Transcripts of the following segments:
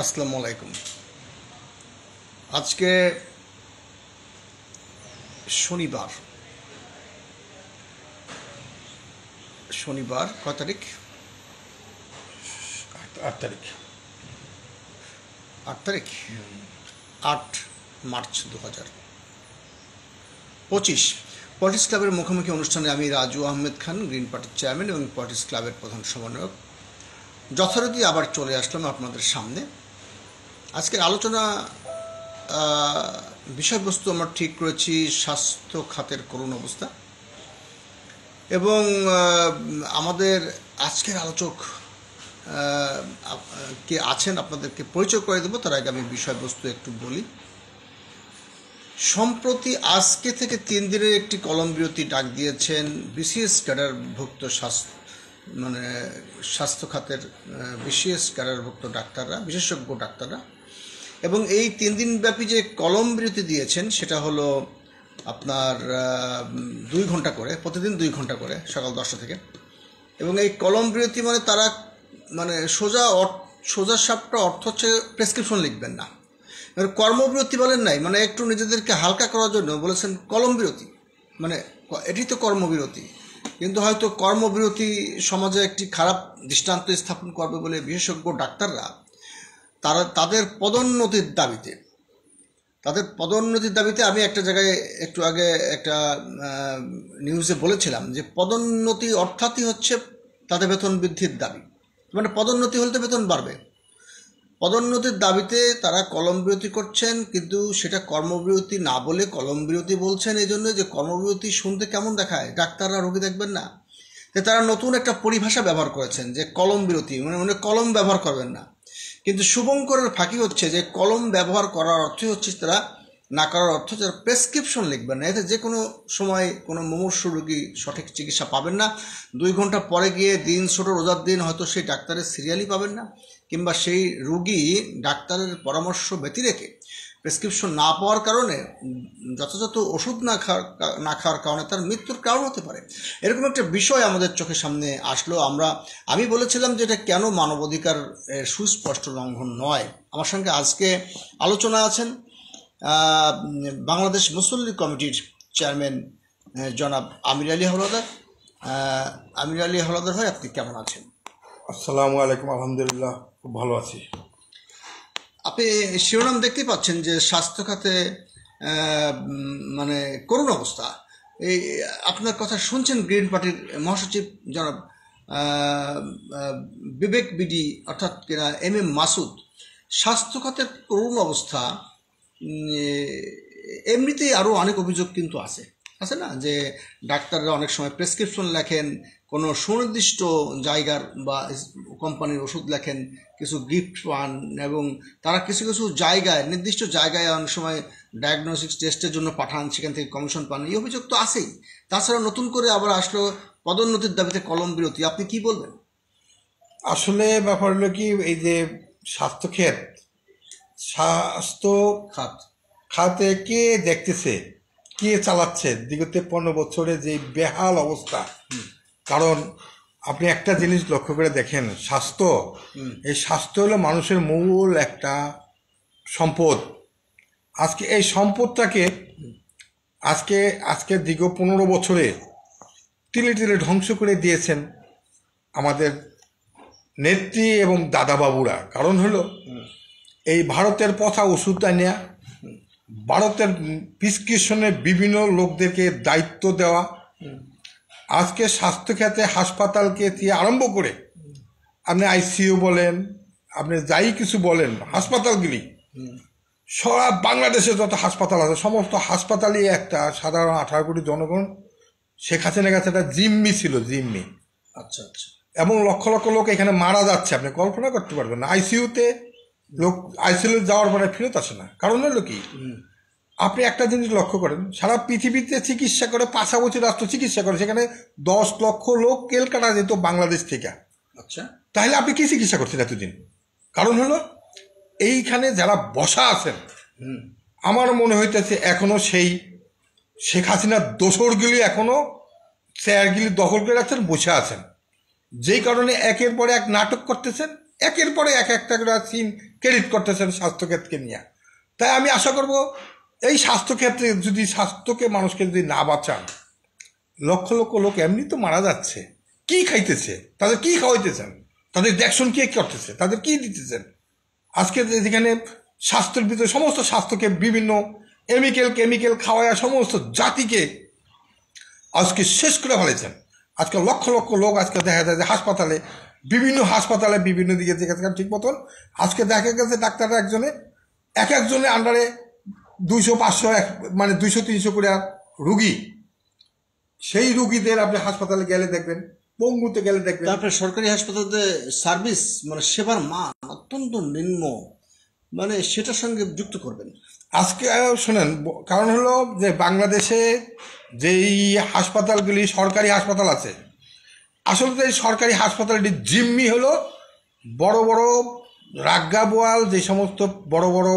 আসসালামু আলাইকুম। আজকে শনিবার শনিবার কয় তারিখ? 8 তারিখ। 8 তারিখ, 8 মার্চ 2025। পলিটিক্স ক্লাবের মুখোমুখি অনুষ্ঠানে আমি রাজু আহমেদ খান, গ্রিন পার্টির চেয়ারম্যান এবং পলিটিক্স ক্লাবের প্রধান সমন্বয়ক, যথারীতি আবার চলে আসলাম আপনাদের সামনে। আজকের আলোচনা বিষয়বস্তু আমরা ঠিক করেছি স্বাস্থ্য খাতের করুণ অবস্থা, এবং আমাদের আজকের আলোচক কে আছেন আপনাদেরকে পরিচয় করে দেবো। তার আগে আমি বিষয়বস্তু একটু বলি। সম্প্রতি আজকে থেকে 3 দিনের একটি কলম বিরতি ডাক দিয়েছেন বিসিএস ক্যাডারভুক্ত স্বাস্থ্য খাতের বিসিএস ক্যাডারভুক্ত ডাক্তাররা, বিশেষজ্ঞ ডাক্তাররা। এবং এই 3 দিন ব্যাপী যে কলম বিরতি দিয়েছেন সেটা হলো আপনার 2 ঘন্টা করে, প্রতিদিন 2 ঘন্টা করে, সকাল 10টা থেকে। এবং এই কলম বিরতি মানে তারা সোজা সাপটা অর্থ হচ্ছে প্রেসক্রিপশন লিখবেন না। এবার কর্মবিরতি বলেন নাই, মানে একটু নিজেদেরকে হালকা করার জন্য বলেছেন কলম বিরতি, মানে এটি তো কর্মবিরতি, কিন্তু হয়তো কর্মবিরতি সমাজে একটি খারাপ দৃষ্টান্ত স্থাপন করবে বলে বিশেষজ্ঞ ডাক্তাররা তাদের পদোন্নতির দাবিতে আমি একটা জায়গায় একটু আগে একটা নিউজে বলেছিলাম যে পদোন্নতি অর্থাৎই হচ্ছে তাদের বেতন বৃদ্ধির দাবি। মানে পদোন্নতি হলে তো বেতন বাড়বে। পদোন্নতির দাবিতে তারা কলম বিরতি করছেন, কিন্তু সেটা কর্মবিরতি না বলে কলম বিরতি বলছেন। এই জন্য যে কর্মবিরতি শুনতে কেমন দেখায়, ডাক্তাররা রোগী দেখবেন না, যে তারা নতুন একটা পরিভাষা ব্যবহার করেছেন যে কলম বিরতি, মানে কলম ব্যবহার করবেন না। কিন্তু শুভঙ্করের ফাঁকি হচ্ছে যে কলম ব্যবহার করার অর্থই হচ্ছে তারা না করার অর্থ যারা প্রেসক্রিপশন লিখবেন না। এতে যে কোনো সময় কোনো মুমূর্ষু রোগী সঠিক চিকিৎসা পাবেন না। 2 ঘন্টা পরে গিয়ে দিন ছোটো রোজার দিন হয়তো সেই ডাক্তারের সিরিয়ালই পাবেন না, কিংবা সেই রোগী ডাক্তারের পরামর্শ ব্যতি রেখে প্রেসক্রিপশন না পাওয়ার কারণে যথাযথ ওষুধ না খাওয়ার কারণে তার মৃত্যুর কারণ হতে পারে। এরকম একটা বিষয় আমাদের চোখের সামনে আসলো। আমি বলেছিলাম যে এটা কেন মানবাধিকার সুস্পষ্ট লঙ্ঘন নয়। আমার সঙ্গে আজকে আলোচনা আছেন বাংলাদেশ মুসল্লি কমিটির চেয়ারম্যান জনাব আমির আলী হাওলাদার। আমির আলী হাওলাদার ভাই, আপনি কেমন আছেন? আসসালামু আলাইকুম। আলহামদুলিল্লাহ, খুব ভালো আছি। আপনি শিরোনাম দেখতেই পাচ্ছেন যে স্বাস্থ্য খাতে মানে করুণ অবস্থা। এই আপনার কথা শুনছেন গ্রিন পার্টির মহাসচিব জনাব বিবেক বিডি অর্থাৎ MM মাসুদ। স্বাস্থ্য খাতের করুণ অবস্থা, এমনিতেই আরও অনেক অভিযোগ কিন্তু আছে না, যে ডাক্তাররা অনেক সময় প্রেসক্রিপশন লেখেন কোনো সুনির্দিষ্ট জায়গার বা কোম্পানির ওষুধ লেখেন, কিছু গিফট পান, এবং তারা কিছু জায়গায়, নির্দিষ্ট জায়গায় অনেক সময় ডায়াগনোস্টিক্স টেস্টের জন্য পাঠান, সেখান থেকে কমিশন পান। এই অভিযোগ তো আছেই। তাছাড়া নতুন করে আবার আসলো পদোন্নতির দাবিতে কলম বিরতি। আপনি কি বলবেন? আসলে ব্যাপার হলো কি, এই যে স্বাস্থ্য খাতে কে দেখতেছে, কে চালাচ্ছে বিগত 15 বছরে যে বেহাল অবস্থা। কারণ আপনি একটা জিনিস লক্ষ্য করে দেখেন, এই স্বাস্থ্য হলো মানুষের মূল একটা সম্পদ। আজকে এই সম্পদটাকে আজকে দীর্ঘ 15 বছরে তিলে তিলে ধ্বংস করে দিয়েছেন আমাদের নেত্রী এবং দাদাবাবুরা। কারণ হলো এই ভারতের পথা ওষুধটা নেয়া, ভারতের প্রেসক্রিপশনে বিভিন্ন লোকদেরকে দায়িত্ব দেওয়া। আজকে স্বাস্থ্য খাতে হাসপাতালকে দিয়ে আরম্ভ করে আপনি ICU বলেন, আপনি যাই কিছু বলেন, হাসপাতালগুলি সব বাংলাদেশে যত হাসপাতাল আছে সমস্ত হাসপাতালই একটা সাধারণ 18 কোটি জনগণ শেখ হাসিনার কাছে একটা জিম্মি ছিল, জিম্মি। আচ্ছা আচ্ছা। এবং লক্ষ লক্ষ লোক এখানে মারা যাচ্ছে, আপনি কল্পনা করতে পারবেন না। ICUতে লোক ICU যাওয়ার পরে ফেরত আসে না। কারণ হলো কি, আপনি একটা জিনিস লক্ষ্য করেন, সারা পৃথিবীতে চিকিৎসা করে, পাশাপাশি রাষ্ট্র চিকিৎসা করে, সেখানে 10 লক্ষ লোক কেলকাটা যেত বাংলাদেশ থেকে। আচ্ছা, তাহলে আপনি কি চিকিৎসা করছেন এতদিন? কারণ হলো এইখানে যারা বসা আছেন, আমার মনে হইতেছে এখনো সেই শেখ হাসিনার দোসরগুলি এখনো চেয়ারগুলি দখল করে রাখছেন, বসে আছেন। যেই কারণে একের পরে এক নাটক করতেছেন, একের পরে একটা সিন ক্রেডিট করতেছেন স্বাস্থ্যক্ষেত্রকে নিয়ে। তাই আমি আশা করব এই স্বাস্থ্যক্ষেত্রে যদি স্বাস্থ্যকে মানুষকে যদি না বাঁচান, লক্ষ লক্ষ লোক এমনি তো মারা যাচ্ছে। কি খাইতেছে, তাদের কি খাওয়াইতেছেন, তাদের দেখশন কে করতেছে, তাদের কি দিতেছেন? আজকে যেখানে স্বাস্থ্যের ভিতরে সমস্ত স্বাস্থ্যকে বিভিন্ন কেমিক্যাল খাওয়ায় সমস্ত জাতিকে আজকে শেষ করে ফেলেছেন। আজকে লক্ষ লক্ষ লোক আজকে দেখা যায় যে হাসপাতালে বিভিন্ন দিকে দেখেছেন ঠিক মতন। আজকে দেখা গেছে ডাক্তাররা একজনের আন্ডারে 200-500 মানে 200-300 করে রুগী। সেই রুগীদের আপনি হাসপাতালে গেলে দেখবেন, পঙ্গুতে গেলে দেখবেন। তারপরে সরকারি হাসপাতালে সার্ভিস মানে সেবার মান অত্যন্ত নিম্ন, মানে সেটার সঙ্গে যুক্ত করবেন। আজকে শোনেন, কারণ হলো যে বাংলাদেশে যেই হাসপাতালগুলি সরকারি হাসপাতাল আছে, আসলে এই সরকারি হাসপাতালটি জিম্মি হলো বড় বড় রাগ্গা বোয়াল যে সমস্ত বড় বড়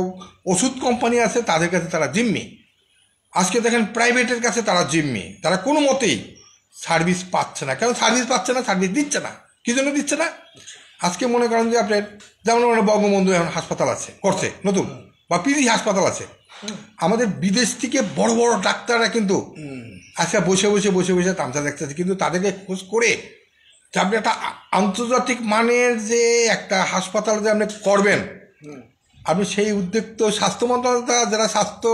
ওষুধ কোম্পানি আছে তাদের কাছে তারা জিম্মি। আজকে দেখেন প্রাইভেটের কাছে তারা জিম্মি, তারা কোনো মতেই সার্ভিস পাচ্ছে না। কেন সার্ভিস পাচ্ছে না? সার্ভিস দিচ্ছে না। কী জন্য দিচ্ছে না? আজকে মনে করেন যে আপনার যেমন বঙ্গবন্ধু এখন হাসপাতাল আছে করছে নতুন, বা পিজি হাসপাতাল আছে। আমাদের বিদেশ থেকে বড় বড় ডাক্তাররা কিন্তু আজকে বসে বসে তামসা দেখতেছে, কিন্তু তাদেরকে খোঁজ করে যে আপনি একটা আন্তর্জাতিক মানের যে একটা হাসপাতাল যে আপনি করবেন, আপনি সেই উদ্যোগ তো স্বাস্থ্য মন্ত্রণালয় যারা স্বাস্থ্য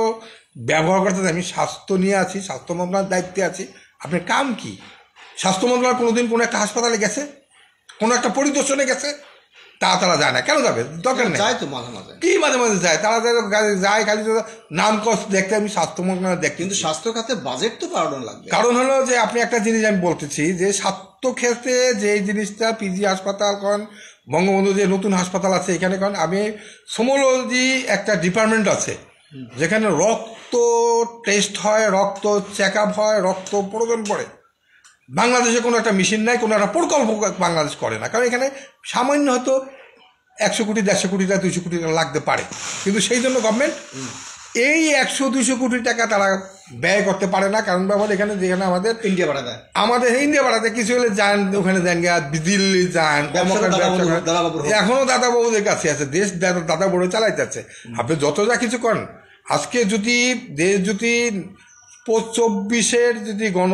ব্যবহার করতে, আমি স্বাস্থ্য নিয়ে আছি, স্বাস্থ্য মন্ত্রণালয়ের দায়িত্বে আছি। আপনার কাম কি? স্বাস্থ্য মন্ত্রণালয় কোনোদিন কোনো একটা হাসপাতালে গেছে, কোনো একটা পরিদর্শনে গেছে? তারা যায় না। কেন যাবে? দরকার নেই। যায় তো মাঝে মাঝে, কি মাঝে মাঝে যায়, তারা যায় খালি নাম কষ্ট দেখতে। আমি স্বাস্থ্য মন্ত্রণালয় দেখতে, কিন্তু স্বাস্থ্য খাতে বাজেট তো বাড়ানো লাগবে। কারণ হলো যে আপনি একটা জিনিস আমি বলতেছি যে স্বাস্থ্য ক্ষেত্রে যে জিনিসটা পিজি হাসপাতাল করেন, বঙ্গবন্ধু যে নতুন হাসপাতাল আছে এখানে করেন, আমি সোমোলজি একটা ডিপার্টমেন্ট আছে যেখানে রক্ত টেস্ট হয়, রক্ত চেক আপ হয়, রক্ত প্রয়োজন পড়ে। বাংলাদেশে কোনো একটা মেশিন নাই, কোনো একটা প্রকল্প বাংলাদেশ করে না। কারণ এখানে সামান্য হয়তো 100 কোটি 150 কোটি টাকা 200 কোটি টাকা লাগতে পারে, কিন্তু সেই জন্য গভর্নমেন্ট এই 100-200 কোটি টাকা তারা ব্যয় করতে পারে না। কারণ ব্যাপার এখানে যেখানে আমাদের ইন্ডিয়া বাড়াতে কিছু হলে যান, ওখানে যান গা, দিল্লি যান, এখনো দাদা বাবুদের কাছে আছে, দেশ দাদা বড় চালাইতে আছে। আপনি যত যা কিছু করেন, আজকে যদি দেশ যদি 24-এর যদি গণ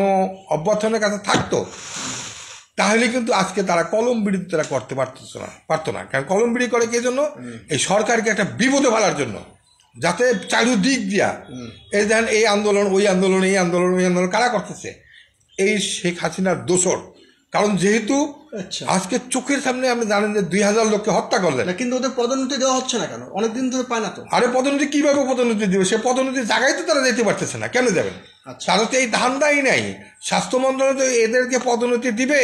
অভ্যর্থনের কাছে থাকতো, তাহলে কিন্তু আজকে তারা কলম বিড়ি তারা করতে পারতো না। কারণ কলম বিড়ি করে কি জন্য? এই সরকারকে একটা বিপদে ফেলার জন্য, যাতে চারিদিক দিয়া এই দেন এই আন্দোলন ওই আন্দোলন এই আন্দোলন ওই আন্দোলন কারা করতেছে? এই শেখ হাসিনার দোসর। কারণ যেহেতু আজকে চোখের সামনে আপনি জানেন যে 2000 লোককে হত্যা করলেন, কিন্তু ওদের পদোন্নতি দেওয়া হচ্ছে না কেন? অনেকদিন ধরে পায় না তো। আরে পদোন্নতি কিভাবে পদোন্নতি দিবে? সে পদোন্নতির জায়গায় তো তারা যেতে পারতেছে না। কেন যাবেন? তারা তো এই ধান্দাই নাই। স্বাস্থ্য মন্ত্রণালয় তো এদেরকে পদোন্নতি দিবে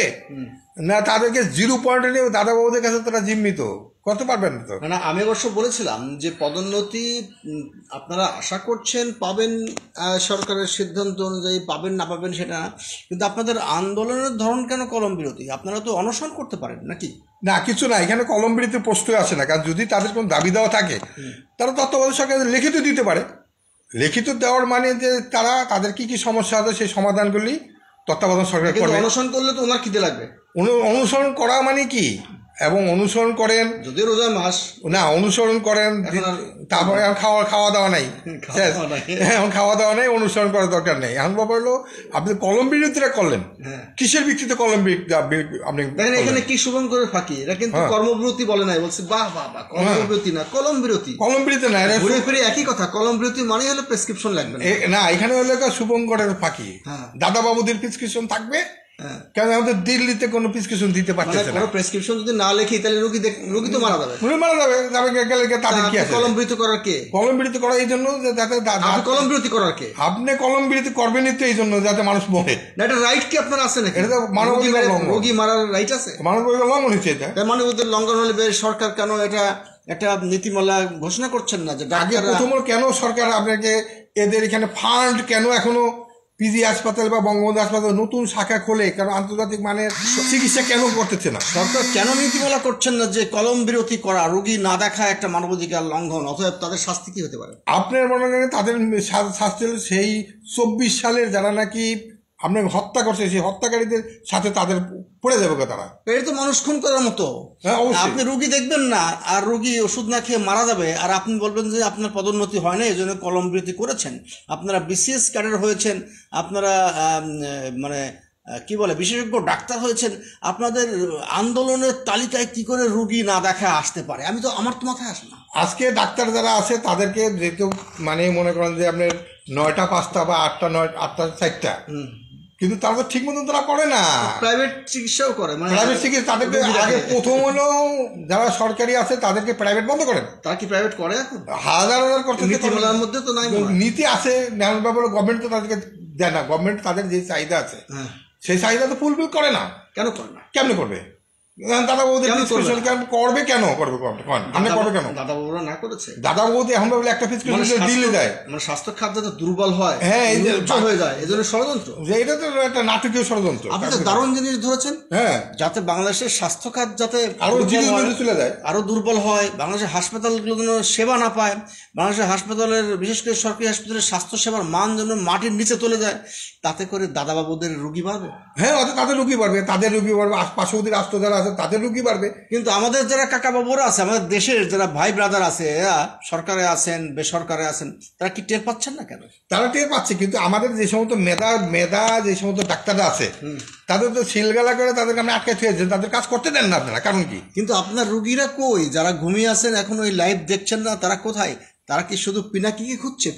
না, তাদেরকে 0 পয়েন্টে নিয়ে দাদাবাবুদের কাছে তারা জিম্মিত করতে পারবেন না তো। মানে আমি অবশ্য বলেছিলাম যে পদোন্নতি আপনারা আশা করছেন পাবেন, সরকারের সিদ্ধান্ত অনুযায়ী পাবেন না পাবেন সেটা না, কিন্তু আপনাদের আন্দোলনের ধরন কেন কলম বিরতি? আপনারা তো অনশন করতে পারেন নাকি? না, কিছু না, এখানে কলম বিরতির প্রশ্নই আসে না। কারণ যদি তাদের কোনো দাবি দেওয়া থাকে, তারা তত্ত্বাবধায়ক সরকার লিখিত দিতে পারে। লিখিত দেওয়ার মানে যে তারা তাদের কি কি সমস্যা আছে সেই সমাধানগুলি তত্ত্বাবধায়ক সরকার করবে। অনুসরণ করলে তো ওনার খিদে লাগবে। অনুসরণ করা মানে কি? এবং অনুসরণ করেন যদি রোজা মাস না অনুসরণ করেন, তারপরে এখন খাওয়া দাওয়া নাই, এখন খাওয়া দাওয়া নেই, অনুসরণ করার দরকার নেই। এখন ব্যাপার হলো আপনি কলম বিরতিটা করলেন, কিসের ভিত্তিতে কলম বিরতি? আপনি দেখেন এখানে কি শুভঙ্করের ফাঁকি, এটা কিন্তু কর্মবিরতি বলে নাই, বলছে বাহ বাহ বাহ, কর্মবিরতি না কলম বিরতি। কলম বিরতি না, ঘুরে ফিরে একই কথা। কলম বিরতি মানে হলো প্রেসক্রিপশন লাগবে না, এখানে হলো শুভঙ্করের ফাঁকি। দাদা বাবুদের প্রেসক্রিপশন থাকবে, কারণ আমাদের দিল্লিতে কোনো প্রেসক্রিপশন দিতে পারতেছে না। প্রেসক্রিপশন যদি না লেখি তাহলে রোগী তো মারা যাবে। তাদের কি আছে? কলম বিরতি করার কে? কলম বিরতি করা এই জন্য যে যাতে কলম বিরতি করার কে? আপনি কলম বিরতি করবেনই তো এই জন্য যাতে মানুষ মরে। না, এটা রাইট কি আপনার আছে নাকি? এটা তো মানবাধিকার লঙ্ঘন। রোগী মারার রাইট আছে, মানবাধিকার লঙ্ঘন হচ্ছে এটা। মানবাধিকার লঙ্ঘন হলে সরকার কেন এটা একটা নীতিমালা ঘোষণা করছেন না? যে আগে প্রথম কেন সরকার আপনাকে এদের এখানে ফান্ড কেন এখনো পিজি হাসপাতাল বা বঙ্গবন্ধু হাসপাতাল নতুন শাখা খোলে? কারণ আন্তর্জাতিক মানের চিকিৎসা কেন করতেছে না? সরকার কেন নীতিমালা করছেন না যে কলম বিরতি করা, রোগী না দেখা একটা মানবাধিকার লঙ্ঘন, অথবা তাদের শাস্তি কি হতে পারে? আপনার মনে করেন তাদের শাস্তি সেই 24 সালের যারা নাকি আপনি হত্যা করছে, সেই হত্যাকারীদের সাথে তাদের পড়ে যাবে তারা। এটা তো মানুষ খুন করার মতো। হ্যাঁ, অবশ্যই। আপনি রুগী দেখবেন না, আর রুগী ওষুধ না খেয়ে মারা যাবে, আর আপনি বলবেন যে আপনার পদোন্নতি হয় না, এই জন্য কলম বিরতি করেছেন। আপনারা বিসিএস ক্যাডার হয়েছেন, আপনারা মানে কি বলে বিশেষজ্ঞ ডাক্তার হয়েছেন, আপনাদের আন্দোলনের তালিকায় কি করে রুগী না দেখা আসতে পারে? আমার তো মাথায় আসে না। আজকে ডাক্তার যারা আছে তাদেরকে যেহেতু মানে মনে করেন যে আপনার 9টা 5টা বা 8টা 4টা, কিন্তু তারা তো ঠিক মতন তারা করে না। প্রাইভেট চিকিৎসাও করে, মানে প্রাইভেট চিকিৎসা তাদেরকে আগে প্রথম হলো যারা সরকারি আছে তাদেরকে প্রাইভেট বন্ধ করেন। তারা কি প্রাইভেট করে এখন? হাজার করতে নীতিমালার মধ্যে তো নাই, নীতি আছে, গভর্নমেন্ট তো তাদেরকে দেয় না। গভর্নমেন্ট তাদের যে চাহিদা আছে সেই চাহিদা তো ফুলফিল করে না। কেন করে না? কেমনে করবে? দাদা বৌদি করবে কেন? করবে কেন? দাদা বাবুরা না করেছে? দাদা বৌদি এখন ভাবলে একটা প্রেসক্রিপশন দিল্লি দেয়, মানে স্বাস্থ্য খাত যাতে দুর্বল হয়, হ্যাঁ, হয়ে যায়, এই জন্য ষড়যন্ত্র। এটা তো একটা নাটকীয় ষড়যন্ত্র। আপনি তো দারুণ জিনিস ধরেছেন। হ্যাঁ, যাতে বাংলাদেশের স্বাস্থ্য খাত যাতে চলে যায়, আরো দুর্বল হয়, বাংলাদেশের হাসপাতালগুলো যেন সেবা না পায়, বাংলাদেশের হাসপাতালের বিশেষ করে সরকারি হাসপাতালের স্বাস্থ্য সেবার মান যেন মাটির নিচে চলে যায়, তাতে করে দাদাবাবুদের রুগী বাড়বে। হ্যাঁ, তাদের রুগী বাড়বে, তাদের রুগী বাড়বে, পার্শ্ববর্তী রাষ্ট্র যারা আছে তাদের রুগী বাড়বে। কিন্তু আমাদের যারা কাকা বাবুরা আছে, আমাদের দেশের যারা ভাই ব্রাদার আছে, এরা সরকারে আছেন, বেসরকারে আছেন, তারা কি টের পাচ্ছেন না কেন? তারা টের পাচ্ছে, কিন্তু আমাদের যে সমস্ত মেধা যে সমস্ত ডাক্তাররা আছে তাদের তো সিলগালা করে তাদেরকে আপনি আটকে থুয়েছেন, তাদের কাজ করতে দেন না আপনারা। কারণ কি? কিন্তু আপনার রুগীরা কই? যারা ঘুমিয়ে আছেন এখন ওই লাইভ দেখছেন না, তারা কোথায়? তারা কি শুধু পিনাকি খুঁজছে?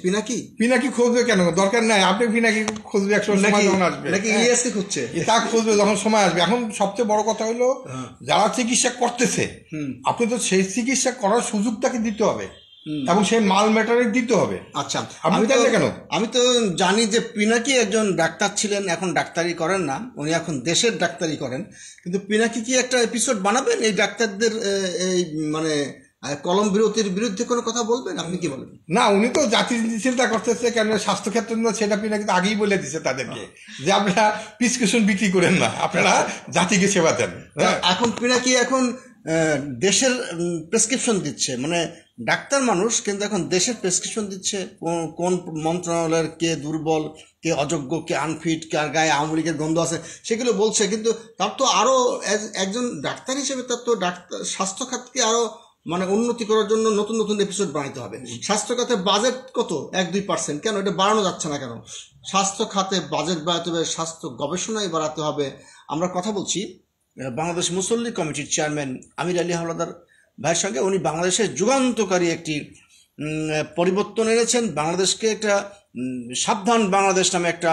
পিনাকি খুঁজবে কেন? দরকার নাই। আপনি পিনাকি খুঁজবে এক সময় যখন আসবে, নাকি ইলিয়াসকে খুঁজছে? তা খুঁজবে যখন সময় আসবে। এখন সবচেয়ে বড় কথা হলো যারা চিকিৎসা করতেছে, আপনি তো সেই চিকিৎসা করার সুযোগ তাকে দিতে হবে এবং সেই মাল ম্যাটারে দিতে হবে। আচ্ছা, আপনি জানেন কেন? আমি তো জানি যে পিনাকি একজন ডাক্তার ছিলেন, এখন ডাক্তারি করেন না, উনি এখন দেশের ডাক্তারি করেন। কিন্তু পিনাকি কি একটা এপিসোড বানাবেন এই ডাক্তারদের এই মানে কলম বিরতির বিরুদ্ধে কোনো কথা বলবেন? আপনি কি বলেন? না, উনি তো জাতি চিন্তা করতেছে কেন স্বাস্থ্যক্ষেত্রে, সেটা পিনাকি তো আগেই বলে দিচ্ছে তাদেরকে যে আপনারা প্রেসক্রিপশন বিক্রি করেন না, আপনারা জাতিকে সেবা দেন। এখন পিনাকি এখন দেশের প্রেসক্রিপশন দিচ্ছে, মানে ডাক্তার মানুষ কিন্তু এখন দেশের প্রেসক্রিপশন দিচ্ছে। কোন মন্ত্রণালয়ের কে দুর্বল, কে অযোগ্য, কে আনফিট, কার গায়ে আওয়ামী লীগের গন্ধ আছে, সেগুলো বলছে। কিন্তু তার তো আরও একজন ডাক্তার হিসেবে তার তো স্বাস্থ্য খাতকে আরও মানে উন্নতি করার জন্য নতুন নতুন এপিসোড বানাইতে হবে। স্বাস্থ্য খাতে বাজেট কত? 1-2%। কেন এটা বাড়ানো যাচ্ছে না কেন? স্বাস্থ্য খাতে বাজেট বাড়াতে হবে, স্বাস্থ্য গবেষণায় বাড়াতে হবে। আমরা কথা বলছি বাংলাদেশ মুসল্লি কমিটির চেয়ারম্যান আমির আলী হাওলাদার ভাইয়ের সঙ্গে। উনি বাংলাদেশের যুগান্তকারী একটি পরিবর্তন এনেছেন। বাংলাদেশকে একটা সাবধান বাংলাদেশ নামে একটা